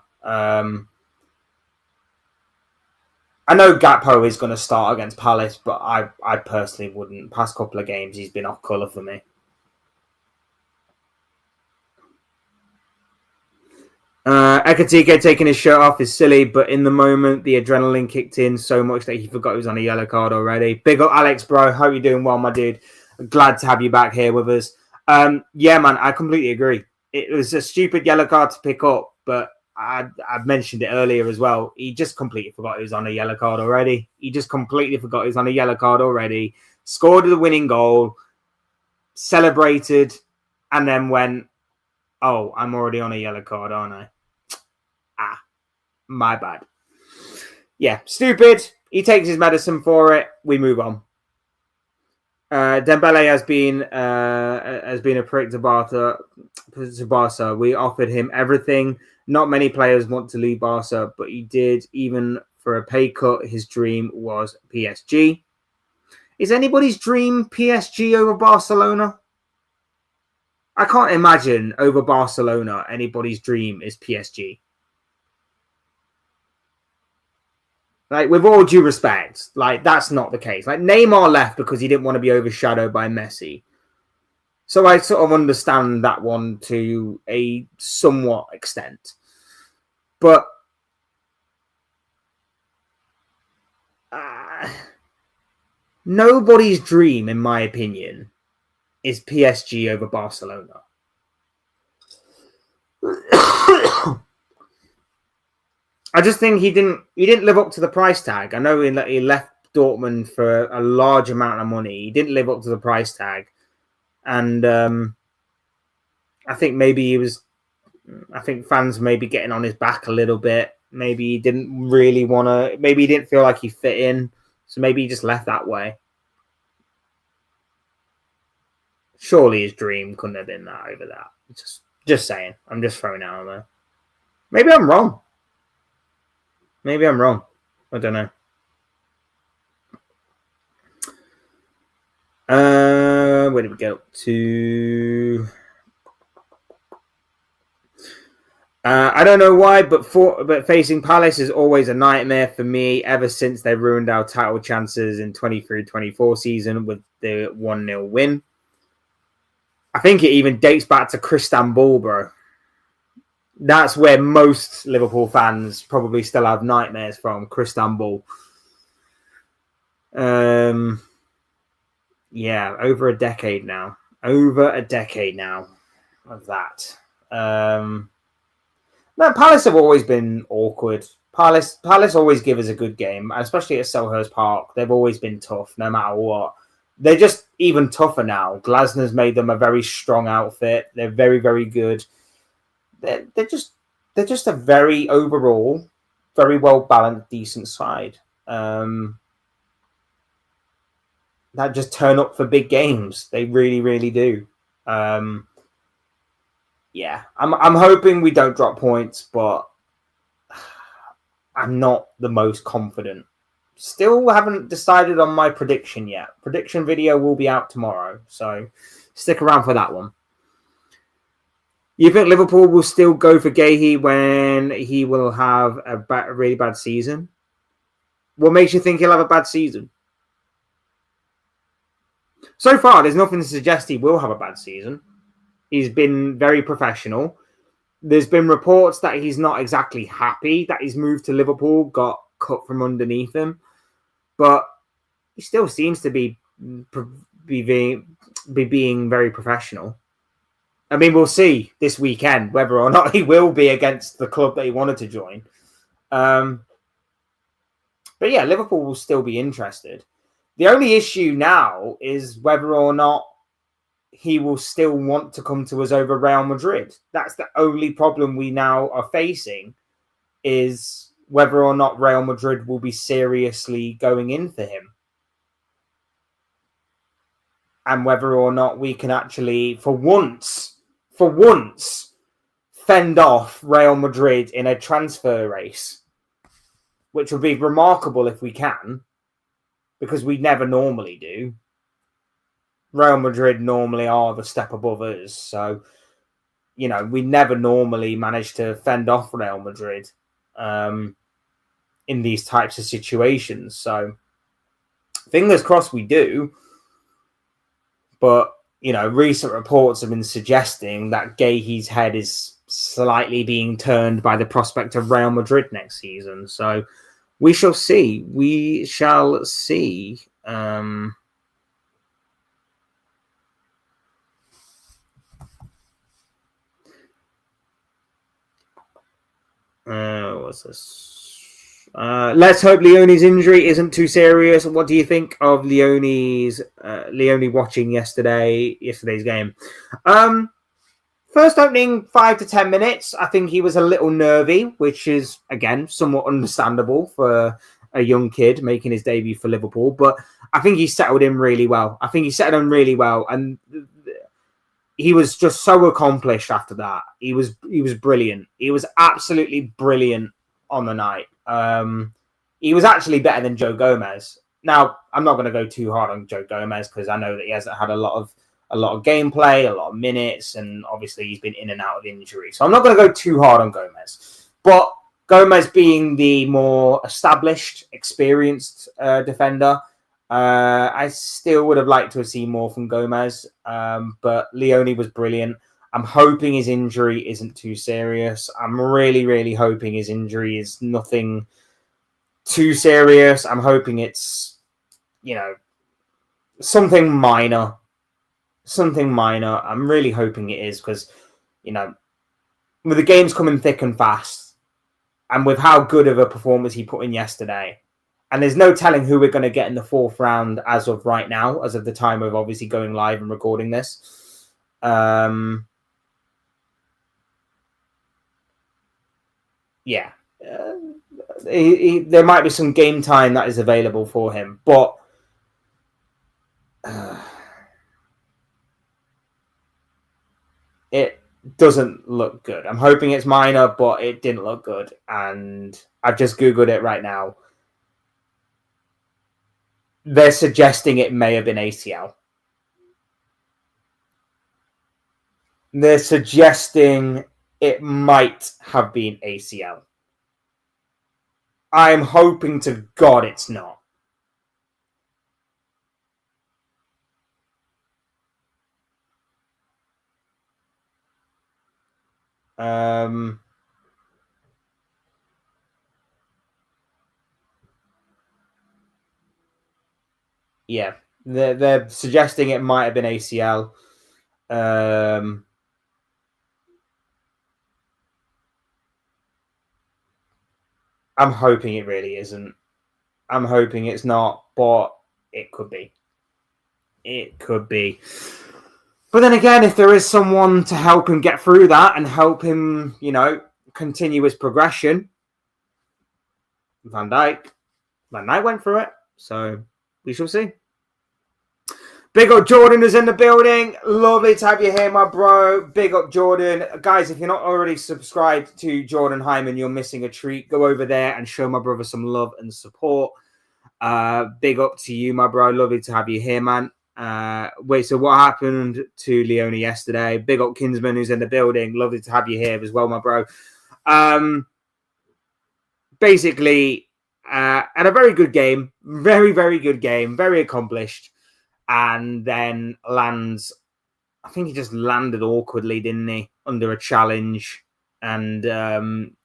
I know Gakpo is going to start against Palace, but I personally wouldn't. Past couple of games, he's been off colour for me. Ekatike taking his shirt off is silly, but in the moment, the adrenaline kicked in so much that he forgot he was on a yellow card already. Big up, Alex, bro. Hope you're doing well, my dude. Glad to have you back here with us. Yeah, man, I completely agree. It was a stupid yellow card to pick up, but I've mentioned it earlier as well. He just completely forgot he was on a yellow card already. Scored the winning goal, celebrated, and then went, oh, I'm already on a yellow card, aren't I? My bad. Yeah, stupid. He takes his medicine for it. We move on. Dembele has been a prick to Barca. We offered him everything. Not many players want to leave Barca, but he did. Even for a pay cut, his dream was PSG. Is anybody's dream PSG over Barcelona? I can't imagine over Barcelona anybody's dream is PSG. Like, with all due respect, like, that's not the case. Like, Neymar left because he didn't want to be overshadowed by Messi. So I sort of understand that one to a somewhat extent. But nobody's dream, in my opinion, is PSG over Barcelona. I just think he didn't live up to the price tag. I know he left Dortmund for a large amount of money. He didn't live up to the price tag. And I think maybe I think fans may be getting on his back a little bit. Maybe he didn't really want to, maybe he didn't feel like he fit in. So maybe he just left that way. Surely his dream couldn't have been that over that. Just saying. I'm just throwing it out there. Maybe I'm wrong. I don't know. Where did we go to? I don't know why, but facing Palace is always a nightmare for me ever since they ruined our title chances in 23-24 season with the 1-0 win. I think it even dates back to Istanbul, bro. That's where most Liverpool fans probably still have nightmares from, Istanbul. Yeah, over a decade now of that. No, Palace have always been awkward. Palace always give us a good game, especially at Selhurst Park. They've always been tough, no matter what. They're just even tougher now. Glasner's made them a very strong outfit. They're very, very good. They're just a very overall, very well balanced, decent side. That just turn up for big games. They really, really do. Yeah, I'm hoping we don't drop points, but I'm not the most confident. Still haven't decided on my prediction yet. Prediction video will be out tomorrow, so stick around for that one. You think Liverpool will still go for Guehi when he will have a really bad season? What makes you think he'll have a bad season? So far, there's nothing to suggest he will have a bad season. He's been very professional. There's been reports that he's not exactly happy that his move to Liverpool got cut from underneath him. But he still seems to be being very professional. I mean, we'll see this weekend whether or not he will be against the club that he wanted to join. But yeah, Liverpool will still be interested. The only issue now is whether or not he will still want to come to us over Real Madrid. That's the only problem we now are facing, is whether or not Real Madrid will be seriously going in for him. And whether or not we can actually, for once, fend off Real Madrid in a transfer race, which would be remarkable if we can, because we never normally do. Real Madrid normally are the step above us, so we never normally manage to fend off Real Madrid in these types of situations. So fingers crossed we do. But recent reports have been suggesting that Guehi's head is slightly being turned by the prospect of Real Madrid next season. So we shall see. We shall see. What's this? Let's hope Leone's injury isn't too serious. What do you think of Leone watching yesterday's game? First opening 5 to 10 minutes, I think he was a little nervy, which is, again, somewhat understandable for a young kid making his debut for Liverpool. But I think he settled in really well. And he was just so accomplished after that. He was brilliant. He was absolutely brilliant on the night. He was actually better than Joe Gomez. Now, I'm not going to go too hard on Joe Gomez because I know that he hasn't had a lot of gameplay, a lot of minutes, and obviously he's been in and out of injury. So I'm not going to go too hard on Gomez. But Gomez being the more established, experienced defender, I still would have liked to have seen more from Gomez. But Leone was brilliant. I'm hoping his injury isn't too serious. I'm really, really hoping his injury is nothing too serious. I'm hoping it's, something minor. I'm really hoping it is because, with the games coming thick and fast and with how good of a performance he put in yesterday, and there's no telling who we're going to get in the fourth round as of right now, as of the time of obviously going live and recording this. There might be some game time that is available for him, but it doesn't look good. I'm hoping it's minor, but it didn't look good. And I've just Googled it right now. They're suggesting it may have been ACL. They're suggesting it might have been ACL. I'm hoping to God it's not. Yeah, they're suggesting it might have been ACL. I'm hoping it really isn't. I'm hoping it's not, but it could be. It could be. But then again, if there is someone to help him get through that and help him, continue his progression, Van Dijk went through it. So we shall see. Big up Jordan is in the building. Lovely to have you here, my bro. Big up Jordan. Guys, if you're not already subscribed to Jordan Hyman, you're missing a treat. Go over there and show my brother some love and support. Big up to you, my bro. Lovely to have you here, man. So what happened to Leone yesterday? Big up Kinsman who's in the building. Lovely to have you here as well, my bro. Basically, had a very good game. Very, very good game. Very accomplished. And then lands, I think he just landed awkwardly, didn't he? Under a challenge and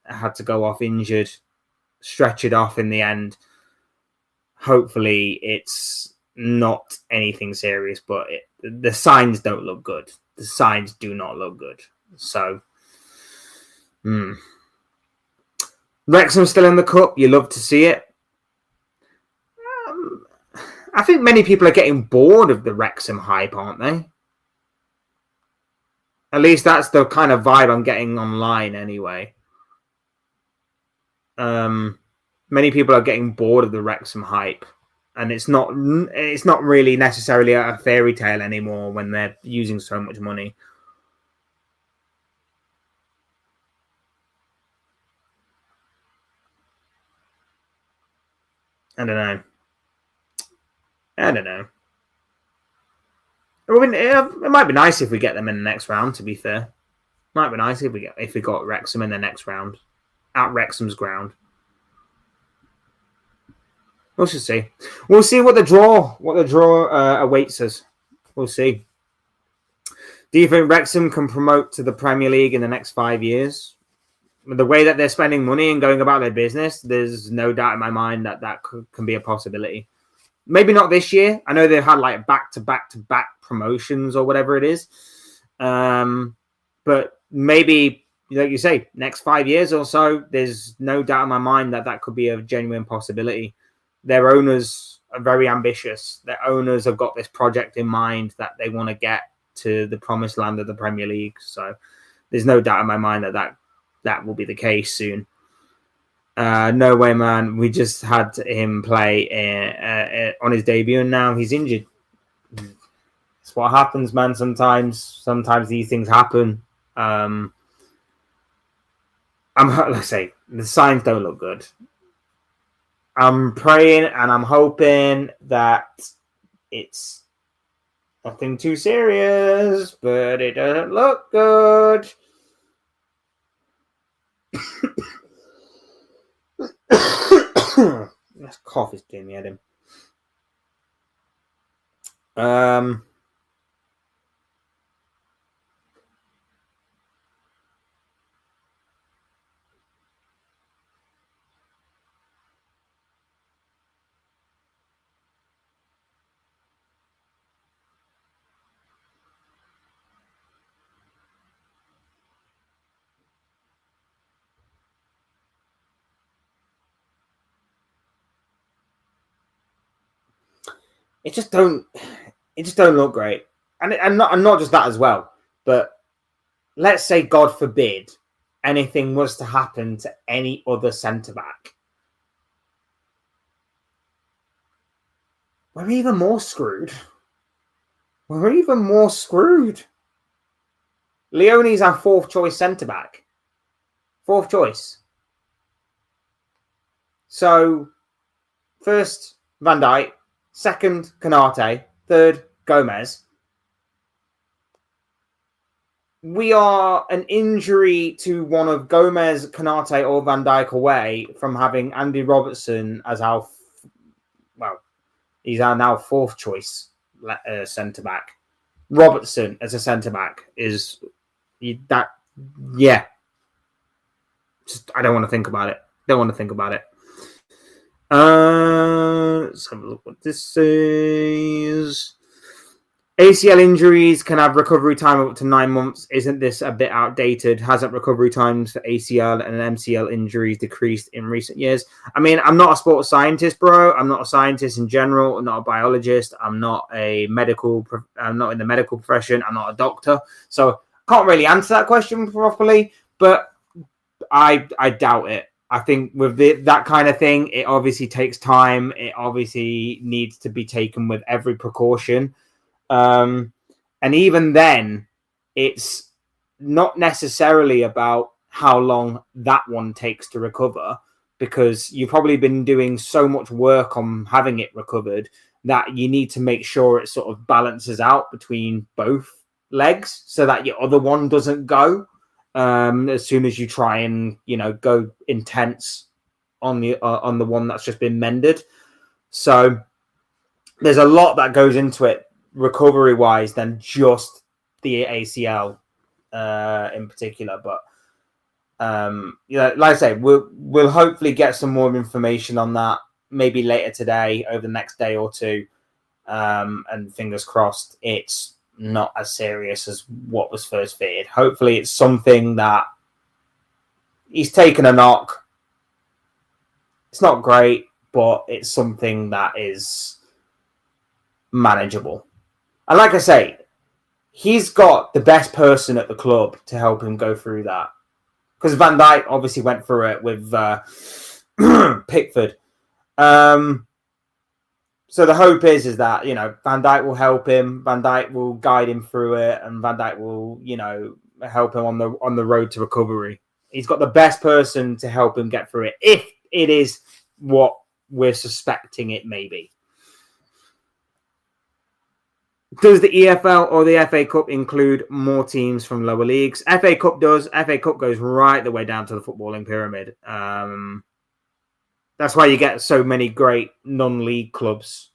had to go off injured. Stretch it off in the end. Hopefully it's not anything serious, but the signs don't look good. The signs do not look good. So, Wrexham still in the cup. You love to see it. I think many people are getting bored of the Wrexham hype, aren't they? At least that's the kind of vibe I'm getting online anyway. Many people are getting bored of the Wrexham hype, and it's not really necessarily a fairy tale anymore when they're using so much money. I don't know. I mean, it might be nice if we get them in the next round. To be fair, might be nice if we got Wrexham in the next round at Wrexham's ground. We'll just see. We'll see what the draw awaits us. We'll see. Do you think Wrexham can promote to the Premier League in the next 5 years? The way that they're spending money and going about their business, there's no doubt in my mind that can be a possibility. Maybe not this year. I know they've had like back-to-back promotions or whatever it is. But maybe, like you say, next 5 years or so, there's no doubt in my mind that could be a genuine possibility. Their owners are very ambitious. Their owners have got this project in mind that they want to get to the promised land of the Premier League. So there's no doubt in my mind that will be the case soon. No way, man. We just had him play on his debut, and now he's injured. It's what happens, man. Sometimes these things happen. Let's say the signs don't look good. I'm praying and I'm hoping that it's nothing too serious, but it doesn't look good. This cough is doing me head in. It just don't look great, and not just that as well. But let's say, God forbid, anything was to happen to any other centre back, we're even more screwed. Leone's our fourth choice centre back. Fourth choice. So, first Van Dijk. Second, Konate. Third, Gomez. We are an injury to one of Gomez, Konate, or Van Dijk away from having Andy Robertson as he's our now fourth choice centre back. Robertson as a centre back is that, yeah. Just I don't want to think about it. Let's have a look what this says. ACL injuries can have recovery time of up to 9 months. Isn't this a bit outdated? Hasn't recovery times for ACL and MCL injuries decreased in recent years? I mean, I'm not a sports scientist, bro. I'm not a scientist in general. I'm not a biologist. I'm not in the medical profession. I'm not a doctor. So I can't really answer that question properly, but I doubt it. I think with that kind of thing, it obviously takes time. It obviously needs to be taken with every precaution. And even then, it's not necessarily about how long that one takes to recover, because you've probably been doing so much work on having it recovered that you need to make sure it sort of balances out between both legs so that your other one doesn't go. As soon as you try and go intense on the one that's just been mended, so there's a lot that goes into it recovery wise than just the ACL in particular. But like I say, we'll hopefully get some more information on that maybe later today, over the next day or two. and fingers crossed it's not as serious as what was first feared. Hopefully it's something that he's taken a knock. It's not great, but it's something that is manageable. And like I say, he's got the best person at the club to help him go through that. Because Van Dijk obviously went through it with Pickford. So the hope is that, Van Dijk will help him, Van Dijk will guide him through it, and Van Dijk will, help him on the road to recovery. He's got the best person to help him get through it, if it is what we're suspecting it may be. Does the EFL or the FA Cup include more teams from lower leagues? FA Cup does. FA Cup goes right the way down to the footballing pyramid. That's why you get so many great non-league clubs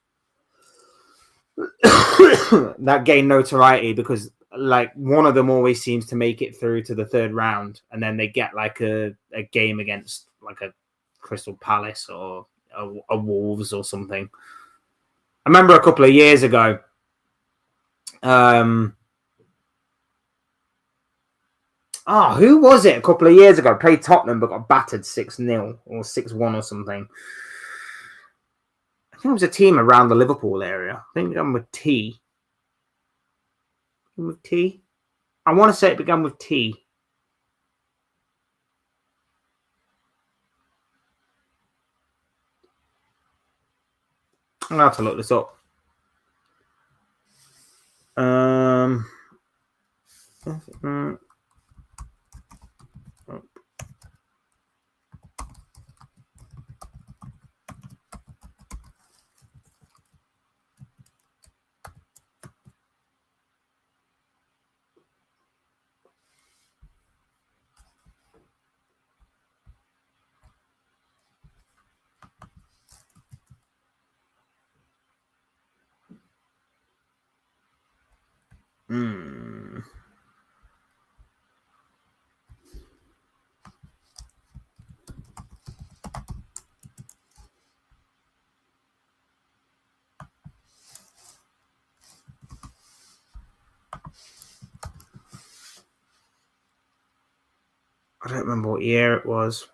that gain notoriety, because like one of them always seems to make it through to the third round, and then they get like a game against like a Crystal Palace or a Wolves or something. I remember a couple of years ago, who was it a couple of years ago? Played Tottenham but got battered 6-0 or 6-1 or something. I think it was a team around the Liverpool area. I think it began with T. With T? I want to say it began with T. I'm going to have to look this up. I don't remember what year it was.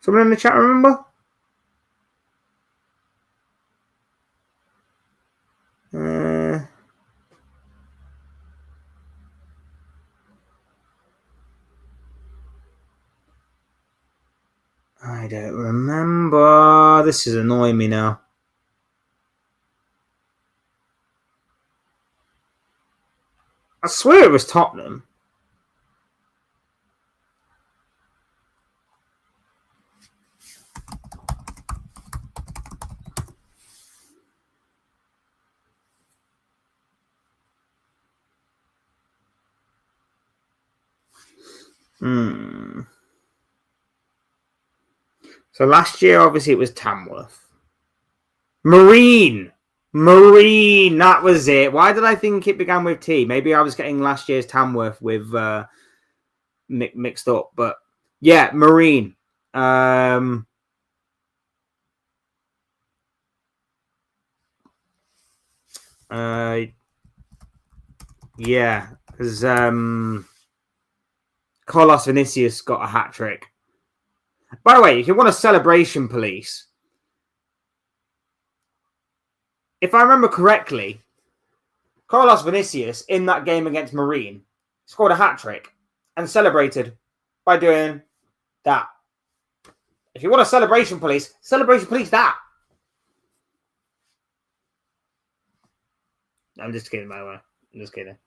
Someone in the chat remember? I don't remember. This is annoying me now. I swear it was Tottenham. So last year, obviously, it was Tamworth. Marine, that was it. Why did I think it began with T? Maybe I was getting last year's Tamworth with mixed up. But yeah, Marine. Yeah, because Carlos Vinicius got a hat-trick. By the way, if you want a celebration police, if I remember correctly, Carlos Vinicius in that game against Marine scored a hat-trick and celebrated by doing that. If you want a celebration police that. I'm just kidding, by the way. I'm just kidding.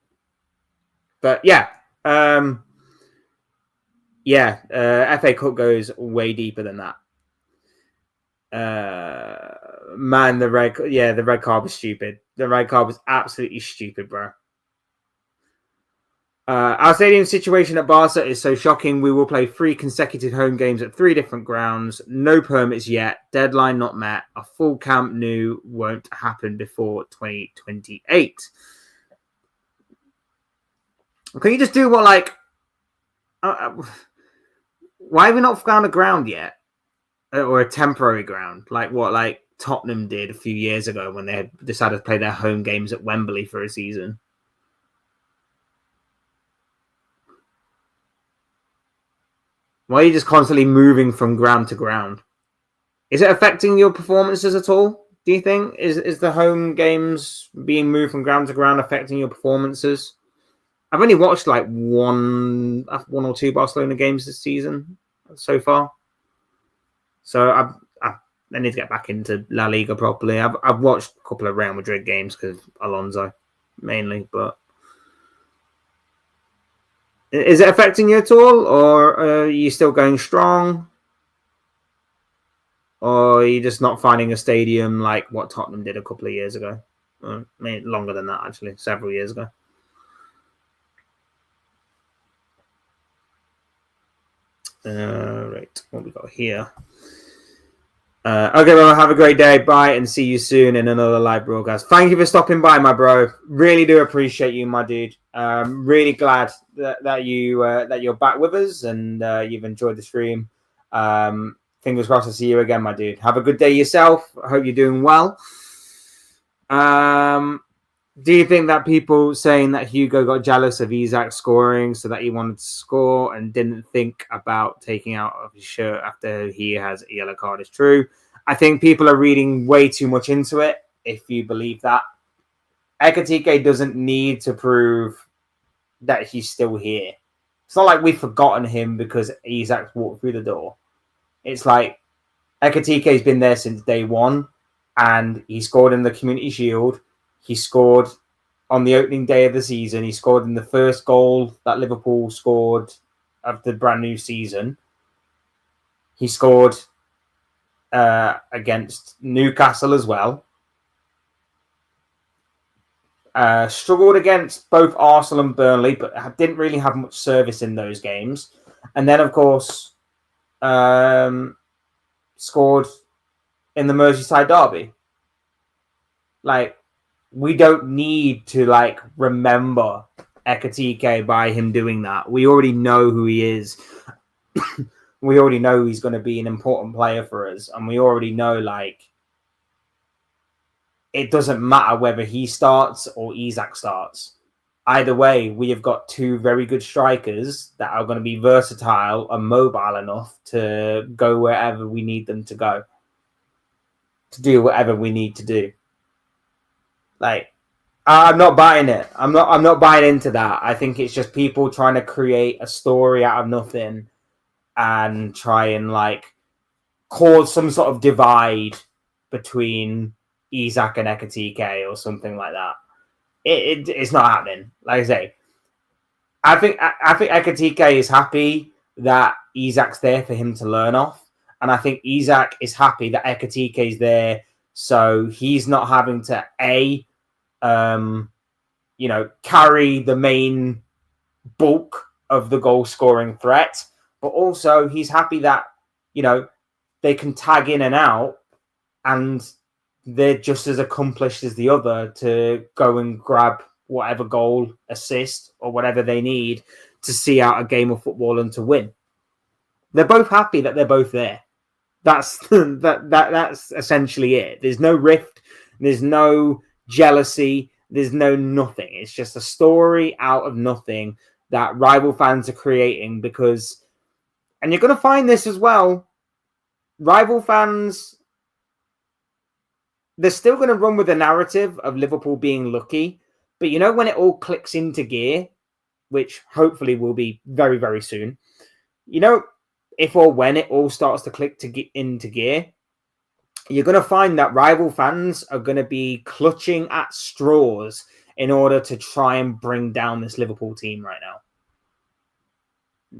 But yeah. FA Cup goes way deeper than that. Man, the red card was stupid. The red card was absolutely stupid, bro. Our stadium situation at Barca is so shocking. We will play 3 consecutive home games at 3 different grounds. No permits yet. Deadline not met. A full Camp Nou won't happen before 2028. Can you just do what, like... Why have we not found a ground yet? Or a temporary ground? Like Tottenham did a few years ago when they decided to play their home games at Wembley for a season. Why are you just constantly moving from ground to ground? Is it affecting your performances at all? Do you think is the home games being moved from ground to ground affecting your performances? I've only watched like one or two Barcelona games this season so far, so I need to get back into La Liga properly. I've watched a couple of Real Madrid games because of Alonso mainly, but is it affecting you at all, or are you still going strong? Or are you just not finding a stadium like what Tottenham did a couple of years ago? Longer than that, actually, several years ago. Right, what we got here? Okay, well, have a great day. Bye, and see you soon in another live broadcast. Thank you for stopping by, my bro. Really do appreciate you, my dude. Really glad that you're back with us and you've enjoyed the stream. Fingers crossed to see you again, my dude. Have a good day yourself. I hope you're doing well. Do you think that people saying that Hugo got jealous of Isak scoring so that he wanted to score and didn't think about taking out of his shirt after he has a yellow card is true? I think people are reading way too much into it, if you believe that. Ekatike doesn't need to prove that he's still here. It's not like we've forgotten him because Isak's walked through the door. It's like Ekatike's been there since day one, and he scored in the Community Shield. He scored on the opening day of the season. He scored in the first goal that Liverpool scored of the brand new season. He scored against Newcastle as well. Struggled against both Arsenal and Burnley, but didn't really have much service in those games. And then, of course, scored in the Merseyside derby. Like, we don't need to remember Ekatike by him doing that. We already know who he is. We already know he's going to be an important player for us, and we already know it doesn't matter whether he starts or Isak starts. Either way, we have got two very good strikers that are going to be versatile and mobile enough to go wherever we need them to go, to do whatever we need to do. I'm not buying it. I'm not buying into that. I think it's just people trying to create a story out of nothing and try and cause some sort of divide between Isak and Ekatike or something like that. It's not happening. Like I say, I think Ekatike is happy that Isak's there for him to learn off, and I think Isak is happy that Ekatike is there, so he's not having to carry the main bulk of the goal scoring threat, but also he's happy that they can tag in and out, and they're just as accomplished as the other to go and grab whatever goal, assist, or whatever they need to see out a game of football and to win. They're both happy that they're both there. That's that's essentially it. There's no rift. There's no jealousy. There's no nothing. It's just a story out of nothing that rival fans are creating because, and you're going to find this as well, rival fans, they're still going to run with the narrative of Liverpool being lucky. But when it all clicks into gear, which hopefully will be very, very soon, if or when it all starts to click to get into gear, you're going to find that rival fans are going to be clutching at straws in order to try and bring down this Liverpool team right now.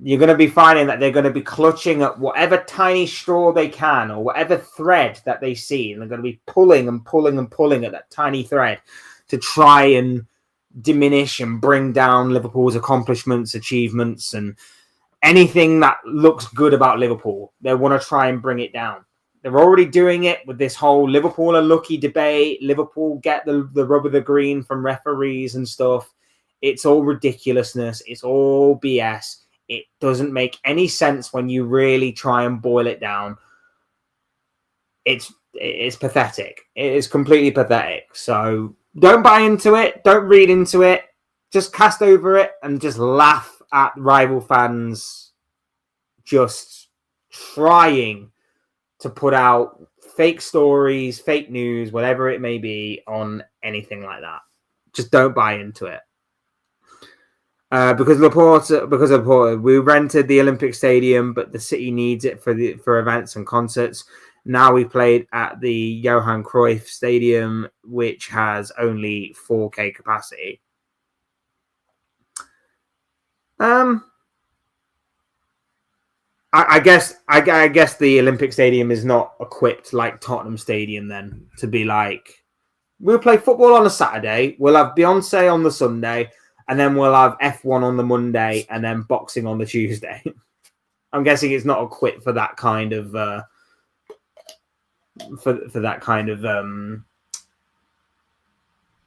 You're going to be finding that they're going to be clutching at whatever tiny straw they can or whatever thread that they see. And they're going to be pulling and pulling and pulling at that tiny thread to try and diminish and bring down Liverpool's accomplishments, achievements, and anything that looks good about Liverpool. They want to try and bring it down. They're already doing it with this whole Liverpool are lucky debate. Liverpool get the rub of the green from referees and stuff. It's all ridiculousness. It's all BS. it doesn't make any sense when you really try and boil it down. It's pathetic. It is completely pathetic. So don't buy into it. Don't read into it. Just cast over it and just laugh at rival fans just trying to put out fake stories, fake news, whatever it may be, on anything like that. Just don't buy into it. Because Laporta, we rented the Olympic Stadium, but the city needs it for events and concerts. Now we played at the Johan Cruyff Stadium, which has only 4K capacity. I guess the Olympic Stadium is not equipped like Tottenham Stadium then to be like, we'll play football on a Saturday, we'll have Beyonce on the Sunday, and then we'll have F1 on the Monday, and then boxing on the Tuesday. I'm guessing it's not equipped for that kind of for that kind of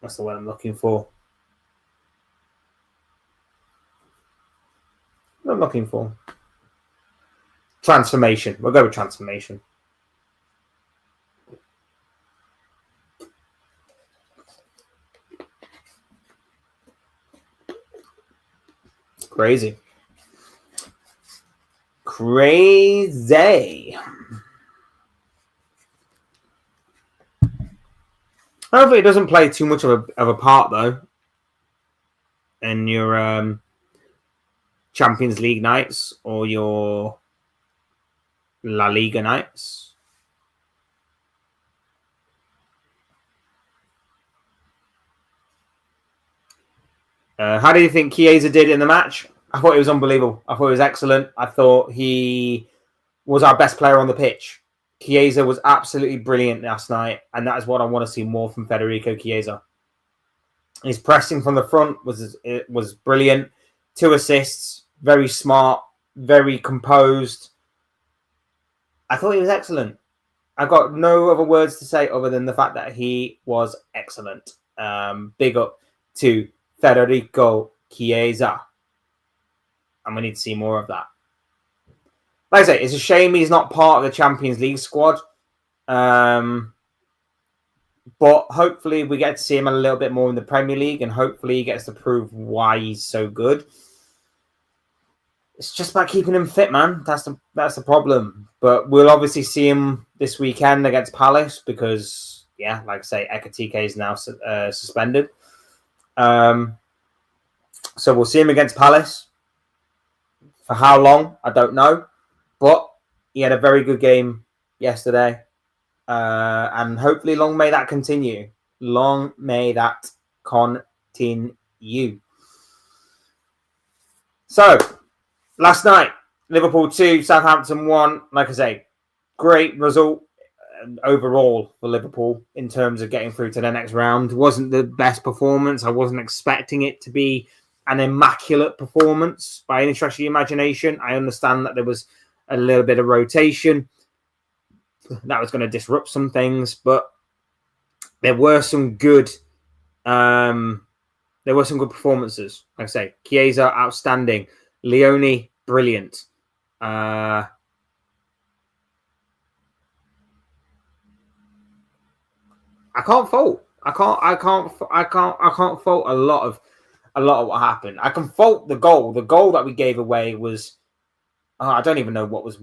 what's the word I'm looking for? What I'm looking for? Transformation. We'll go with transformation. Crazy. Hopefully it doesn't play too much of a part, though, in your Champions League nights or your La Liga nights. How do you think Chiesa did in the match? I thought it was unbelievable. I thought it was excellent. I thought he was our best player on the pitch. Chiesa was absolutely brilliant last night, and that is what I want to see more from Federico Chiesa. His pressing from the front was brilliant. 2 assists, very smart, very composed. I thought he was excellent. I've got no other words to say other than the fact that he was excellent. Big up to Federico Chiesa. And we need to see more of that. Like I say, it's a shame he's not part of the Champions League squad. But hopefully we get to see him a little bit more in the Premier League, and hopefully he gets to prove why he's so good. It's just about keeping him fit, man. That's the problem. But we'll obviously see him this weekend against Palace because, yeah, like I say, Ekitike is now suspended. So we'll see him against Palace. For how long, I don't know. But he had a very good game yesterday. And hopefully long may that continue. Long may that continue. So, last night, Liverpool 2, Southampton 1. Like I say, great result overall for Liverpool in terms of getting through to the next round. Wasn't the best performance. I wasn't expecting it to be an immaculate performance by any stretch of the imagination. I understand that there was a little bit of rotation that was going to disrupt some things, but there were some good performances. Like I say, Chiesa outstanding, Leone brilliant. I can't fault a lot of what happened. I can fault the goal. The goal that we gave away was, I don't even know what was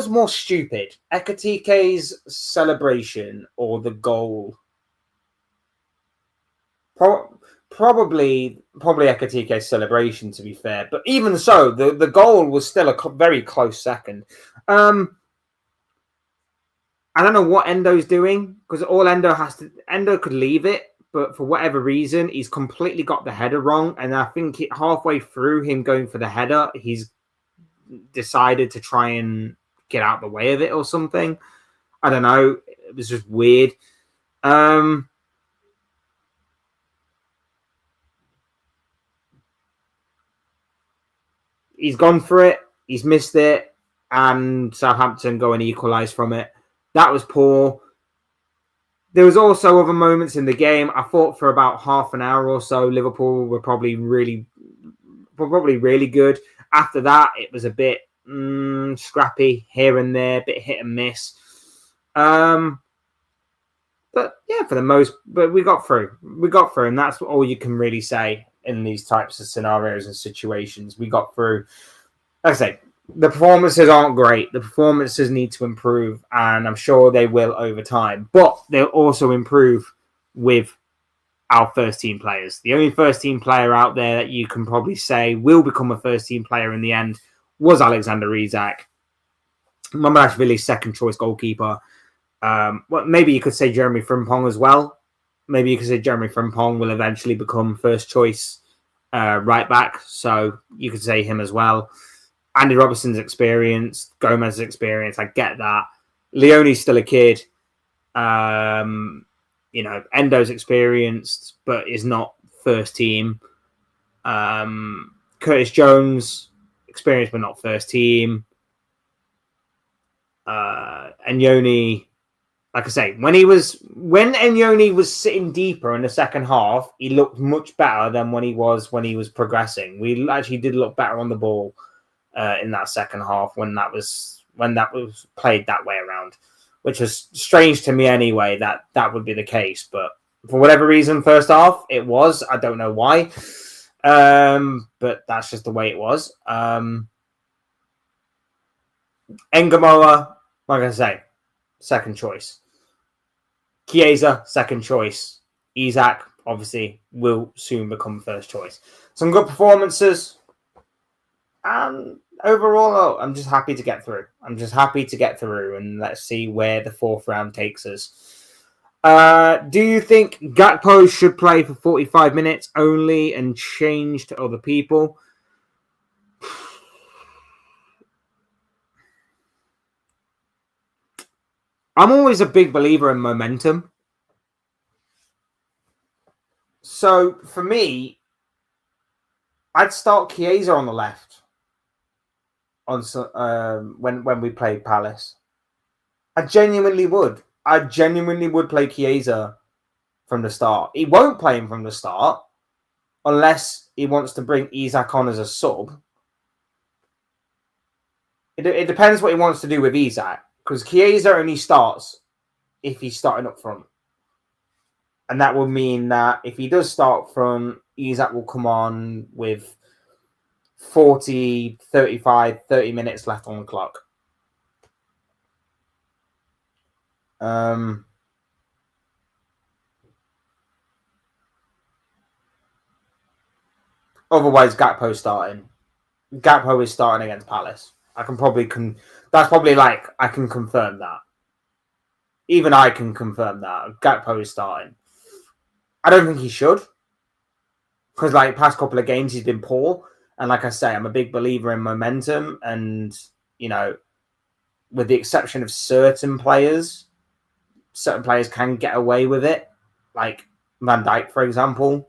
more stupid, Ekitike's celebration or the goal. Probably Ekitike's celebration, to be fair. But even so, the goal was still a very close second. I don't know what Endo's doing, because all Endo could leave it, but for whatever reason, he's completely got the header wrong. And I think halfway through him going for the header, he's decided to try and get out the way of it or something. I don't know. It was just weird. He's gone for it. He's missed it. And Southampton go and equalise from it. That was poor. There was also other moments in the game. I thought for about half an hour or so, Liverpool were probably really good. After that, it was a bit scrappy here and there, a bit hit and miss. But yeah, but we got through. And that's all you can really say in these types of scenarios and situations. We got through. Like I say, the performances aren't great. The performances need to improve, and I'm sure they will over time. But they'll also improve with our first team players. The only first team player out there that you can probably say will become a first team player in the end was Alexander Isak, Mamardashvili's second choice goalkeeper. Well, maybe you could say Jeremy Frimpong as well. Maybe you could say Jeremy Frimpong will eventually become first choice right back. So you could say him as well. Andy Robertson's experience, Gomez's experience, I get that. Leone's still a kid. Endo's experienced, but is not first team. Curtis Jones, experienced, but not first team. Enyoni, like I say, when Enyoni was sitting deeper in the second half, he looked much better than when he was progressing. We actually did look better on the ball in that second half when that was played that way around, which was strange to me anyway that would be the case. But for whatever reason, first half it was. I don't know why, but that's just the way it was. Engamoa, like I say, second choice. Chiesa, second choice. Isak, obviously, will soon become first choice. Some good performances. And overall, I'm just happy to get through. And let's see where the fourth round takes us. Do you think Gakpo should play for 45 minutes only and change to other people? I'm always a big believer in momentum. So for me, I'd start Chiesa on the left on when we played Palace. I genuinely would. Play Chiesa from the start. He won't play him from the start unless he wants to bring Isak on as a sub. It depends what he wants to do with Isak, because Chiesa only starts if he's starting up front. And that would mean that if he does start front, Isak will come on with 40, 35, 30 minutes left on the clock. Otherwise, Gakpo starting. Gakpo is starting against Palace. I can probably I can confirm that. Even I can confirm that Gakpo is starting. I don't think he should, because past couple of games he's been poor, and like I say, I'm a big believer in momentum, and with the exception of certain players can get away with it, like Van Dijk, for example.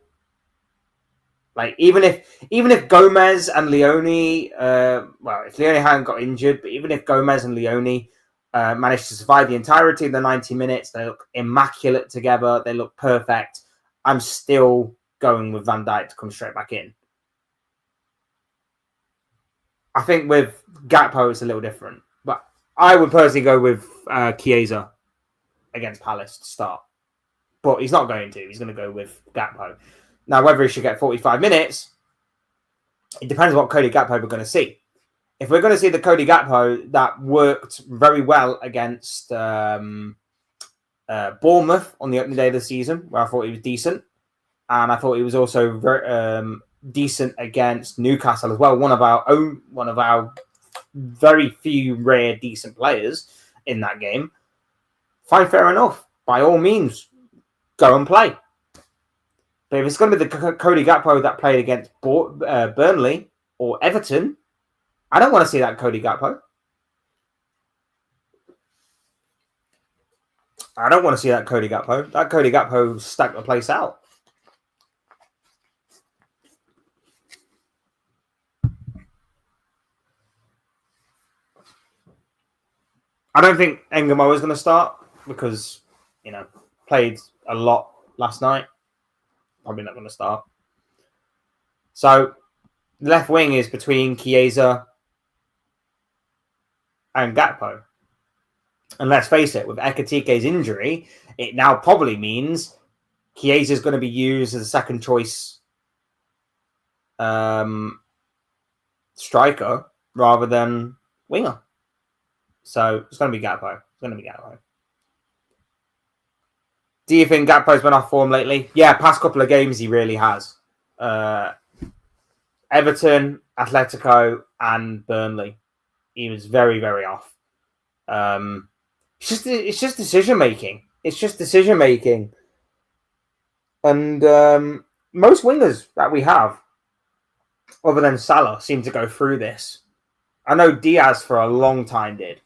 Even if Gomez and Leone, if Leone hadn't got injured, but even if Gomez and Leone managed to survive the entirety of the 90 minutes, they look immaculate together. They look perfect. I'm still going with Van Dijk to come straight back in. I think with Gakpo, it's a little different. But I would personally go with Chiesa against Palace to start. But he's not going to. He's going to go with Gakpo. Now, whether he should get 45 minutes, it depends what Cody Gakpo we're going to see. If we're going to see the Cody Gakpo that worked very well against Bournemouth on the opening day of the season, where I thought he was decent, and I thought he was also very decent against Newcastle as well, one of our very few rare decent players in that game, fine, fair enough. By all means, go and play. But if it's going to be the Cody Gakpo that played against Burnley or Everton, I don't want to see that Cody Gakpo. That Cody Gakpo stacked the place out. I don't think Engamo is going to start because, played a lot last night. Probably not going to start. So, left wing is between Chiesa and Gakpo. And let's face it, with Ekitike's injury, it now probably means Chiesa is going to be used as a second choice striker rather than winger. So it's going to be Gakpo. Do you think Gakpo's been off form lately? Yeah, past couple of games he really has. Everton, Atletico, and Burnley. He was very, very off. It's just decision making. And most wingers that we have, other than Salah, seem to go through this. I know Diaz for a long time did.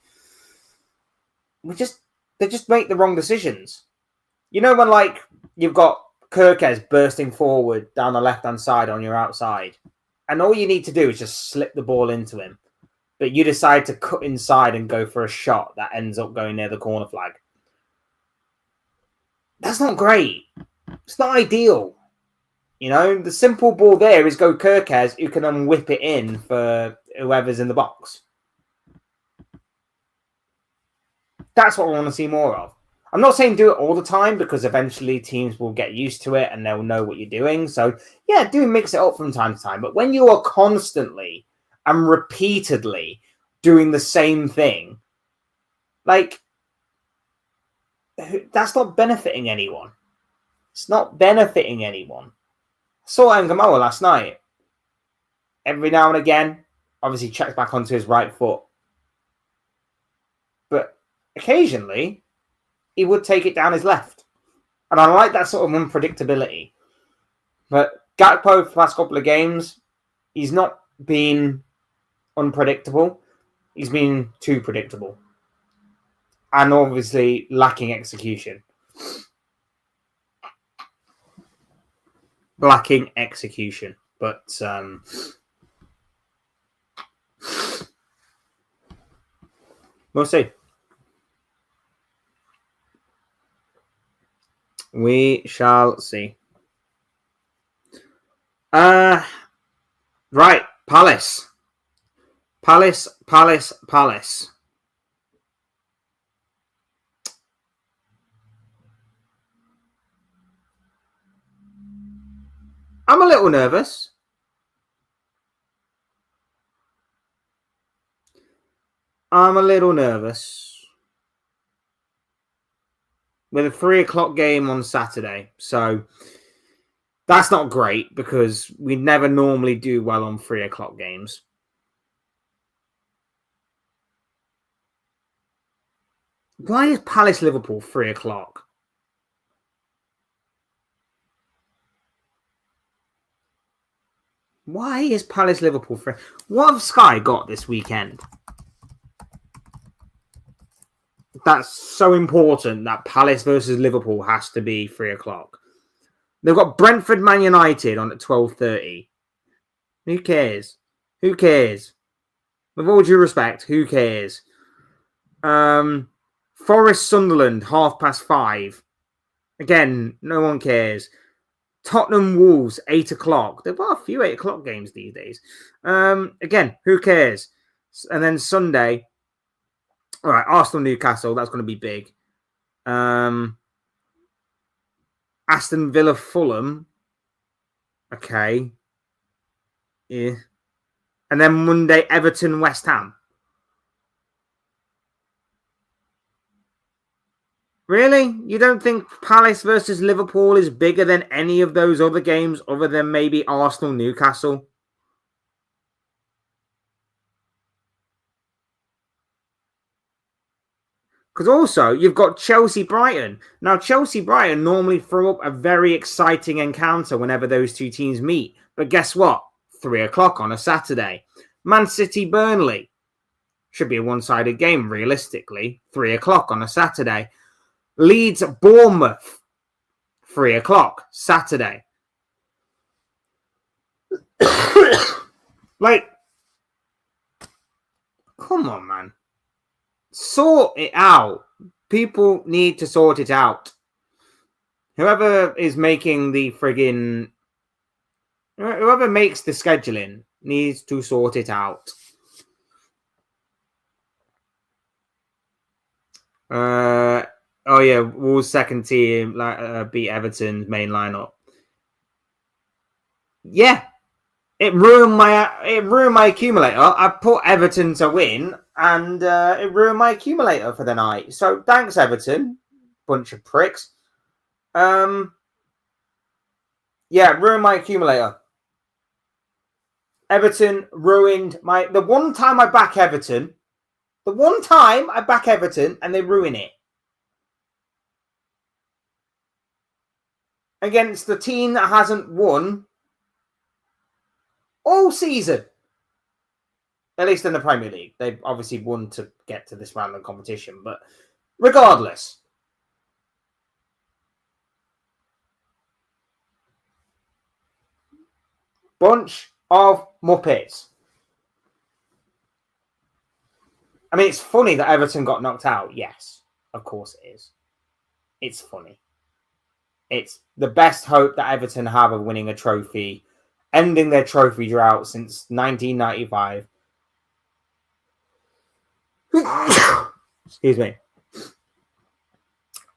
They just make the wrong decisions. You know when like you've got Kirkes bursting forward down the left-hand side on your outside, and all you need to do is just slip the ball into him, but you decide to cut inside and go for a shot that ends up going near the corner flag. That's not great. It's not ideal. You know, the simple ball there is go Kirkes, who can then whip it in for whoever's in the box. That's what I want to see more of. I'm not saying do it all the time because eventually teams will get used to it and they'll know what you're doing. So, yeah, do mix it up from time to time. But when you are constantly and repeatedly doing the same thing, like, that's not benefiting anyone. It's not benefiting anyone. I saw Ngamoa last night. Every now and again, obviously checks back onto his right foot. But occasionally, he would take it down his left. And I like that sort of unpredictability. But Gakpo, for the past couple of games, he's not been unpredictable. He's been too predictable. And obviously lacking execution. But we'll see. We shall see. Right, Palace. I'm a little nervous. With a 3:00 game on Saturday. So that's not great because we never normally do well on 3:00 games. Why is Palace Liverpool 3:00? Why is Palace Liverpool 3? What have Sky got this weekend? That's so important that Palace versus Liverpool has to be 3:00. They've got Brentford Man United on at 12:30. Who cares? With all due respect, who cares? Forest Sunderland, 5:30. Again, no one cares. Tottenham Wolves, 8:00. There are a few 8:00 games these days. Again, who cares? And then Sunday, all right, Arsenal Newcastle, that's going to be big. Aston Villa Fulham. Okay. Yeah. And then Monday, Everton West Ham. Really? You don't think Palace versus Liverpool is bigger than any of those other games other than maybe Arsenal Newcastle? Because also, you've got Chelsea-Brighton. Now, Chelsea-Brighton normally throw up a very exciting encounter whenever those two teams meet. But guess what? 3:00 on a Saturday. Man City-Burnley. Should be a one-sided game, realistically. 3:00 on a Saturday. Leeds-Bournemouth. 3:00, Saturday. Like, come on, man. Sort it out. People need to sort it out. Whoever is making the friggin'... Whoever makes the scheduling Needs to sort it out. Oh yeah, Wolves' second team beat Everton's main lineup. Yeah, it ruined my accumulator. I put Everton to win, and it ruined my accumulator for the night. So thanks, Everton, bunch of pricks. Yeah, ruined my accumulator. Everton ruined the one time I back Everton. The one time I back Everton and they ruin it. Against the team that hasn't won all season. At least in the Premier League. They've obviously won to get to this round of competition. But regardless. Bunch of Muppets. I mean, it's funny that Everton got knocked out. Yes, of course it is. It's funny. It's the best hope that Everton have of winning a trophy, ending their trophy drought since 1995. Excuse me.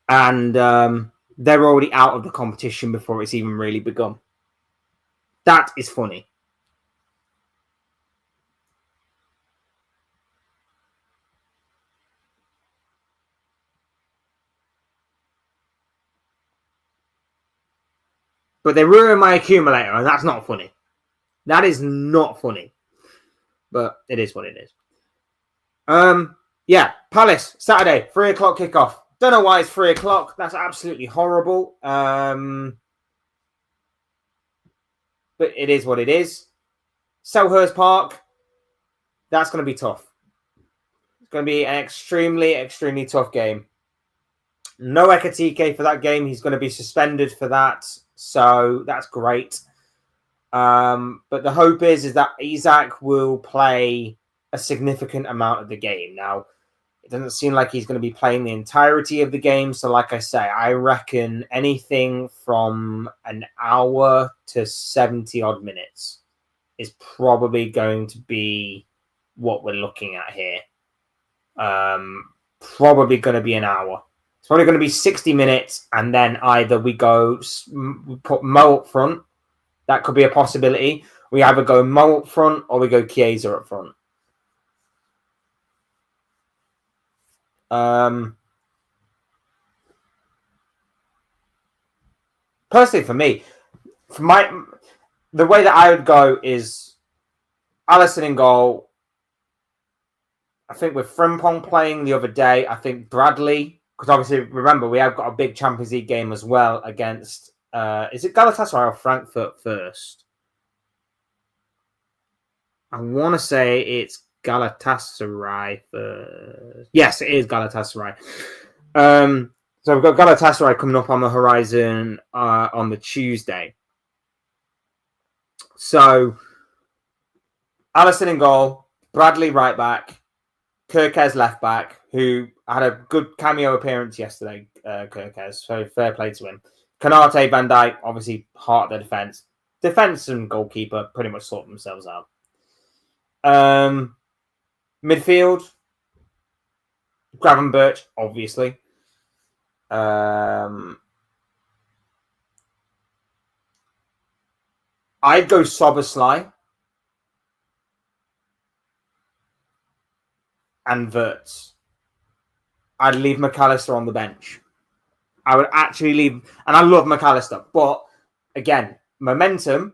And they're already out of the competition before it's even really begun. That is funny. But they ruined my accumulator, and that's not funny. That is not funny. But it is what it is. Yeah, Palace, Saturday, 3 o'clock kickoff. Don't know why it's 3 o'clock. That's absolutely horrible. But it is what it is. Selhurst Park, that's going to be tough. It's going to be an extremely, extremely tough game. No Ekatike for that game. He's going to be suspended for that. So that's great. But the hope is that Isak will play a significant amount of the game. Now, it doesn't seem like he's going to be playing the entirety of the game. So like I say, I reckon anything from an hour to 70 odd minutes is probably going to be what we're looking at here. Probably going to be an hour. It's probably going to be 60 minutes, and then either we put Mo up front. That could be a possibility. We either go Mo up front or we go Chiesa up front. Personally, for me, the way that I would go is Alisson in goal. I think with Frimpong playing the other day, I think Bradley, because obviously, remember, we have got a big Champions League game as well against, is it Galatasaray or Frankfurt first? I want to say it's Galatasaray first. Yes, it is Galatasaray. So we've got Galatasaray coming up on the horizon on the Tuesday. So, Alisson in goal, Bradley right back, Kirkez left back, who had a good cameo appearance yesterday, Kirkez, so fair play to him. Konate, Van Dijk, obviously heart of the defence. Defence and goalkeeper pretty much sort themselves out. Midfield, Gravenberch, obviously. I'd go Szoboszlai and Wirtz. I'd leave McAllister on the bench. I would actually leave, and I love McAllister, but again, momentum.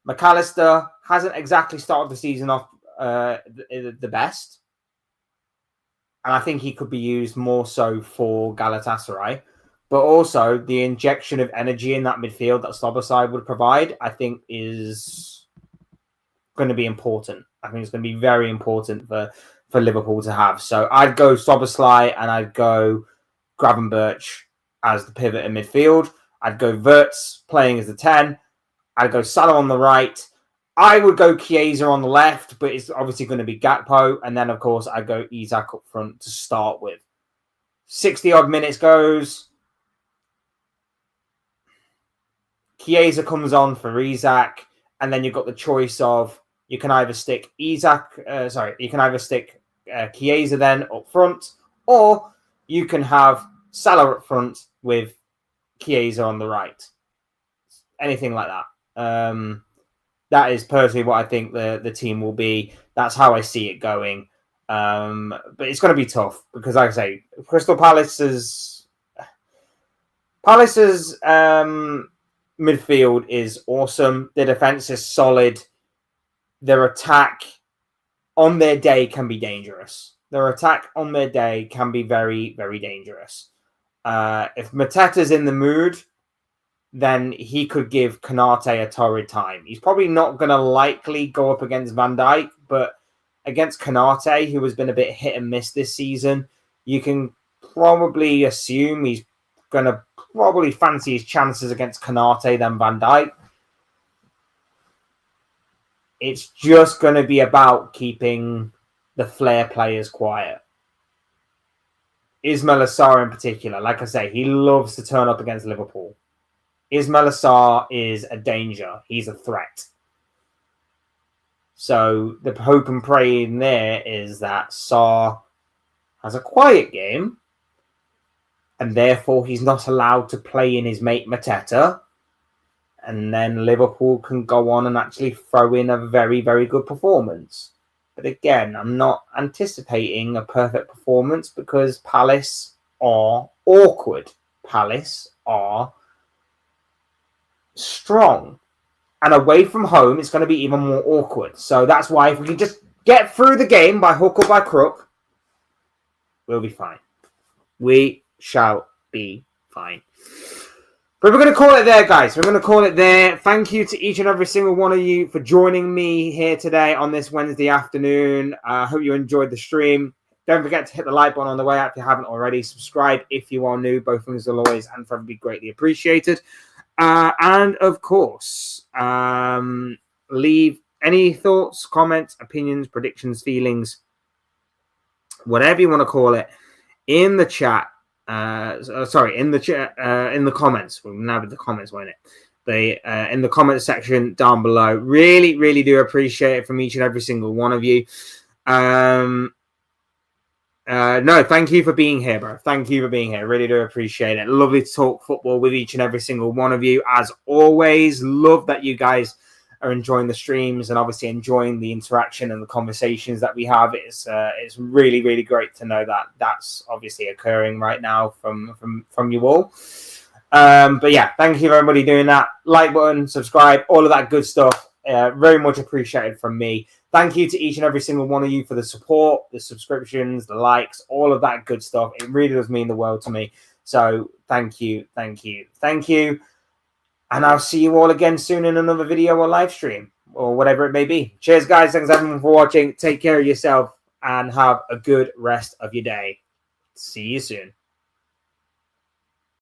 McAllister hasn't exactly started the season off the best, and I think he could be used more so for Galatasaray. But also the injection of energy in that midfield that Szoboszlai would provide, I think, is going to be important. I think it's going to be very important for Liverpool to have. So I'd go Szoboszlai and I'd go Gravenberch as the pivot in midfield. I'd go Wirtz playing as the 10. I'd go Salah on the right. I would go Chiesa on the left, but it's obviously going to be Gakpo. And then, of course, I'd go Isak up front to start with. 60-odd minutes goes. Chiesa comes on for Isak. And then you've got the choice of you can either stick Chiesa then up front, or you can have Salah up front with Chiesa on the right. Anything like that. That is personally what I think the team will be. That's how I see it going. But it's going to be tough because, like I say, Crystal Palace's midfield is awesome. Their defense is solid. Their attack on their day can be dangerous. Their attack on their day can be very, very dangerous. If Mateta's in the mood, then he could give Konate a torrid time. He's probably not going to likely go up against Van Dijk, but against Konate, who has been a bit hit and miss this season, you can probably assume he's going to probably fancy his chances against Konate than Van Dijk. It's just going to be about keeping the flair players quiet. Ismail Assar in particular, like I say, he loves to turn up against Liverpool. Ismail Assar is a danger. He's a threat. So the hope and pray in there is that Sarr has a quiet game, and therefore he's not allowed to play in his mate Mateta, and then Liverpool can go on and actually throw in a very, very good performance. But again, I'm not anticipating a perfect performance because Palace are awkward. Palace are strong. And away from home, it's going to be even more awkward. So that's why if we can just get through the game by hook or by crook, we'll be fine. We shall be fine. But we're going to call it there, guys. We're going to call it there. Thank you to each and every single one of you for joining me here today on this Wednesday afternoon. I hope you enjoyed the stream. Don't forget to hit the like button on the way out if you haven't already. Subscribe if you are new. Both things will always and forever be greatly appreciated. And of course, leave any thoughts, comments, opinions, predictions, feelings, whatever you want to call it, in the chat. In the comments. We'll now be the comments, won't it? In the comment section down below. Really, really do appreciate it from each and every single one of you. No, thank you for being here, bro. Thank you for being here. Really do appreciate it. Lovely to talk football with each and every single one of you. As always, love that you guys are enjoying the streams and obviously enjoying the interaction and the conversations that we have. It's really, really great to know that that's obviously occurring right now from you all. But yeah, thank you for everybody doing that. Like button, subscribe, all of that good stuff. Very much appreciated from me. Thank you to each and every single one of you for the support, the subscriptions, the likes, all of that good stuff. It really does mean the world to me. So thank you, thank you, thank you. And I'll see you all again soon in another video or live stream or whatever it may be. Cheers, guys. Thanks, everyone, for watching. Take care of yourself and have a good rest of your day. See you soon.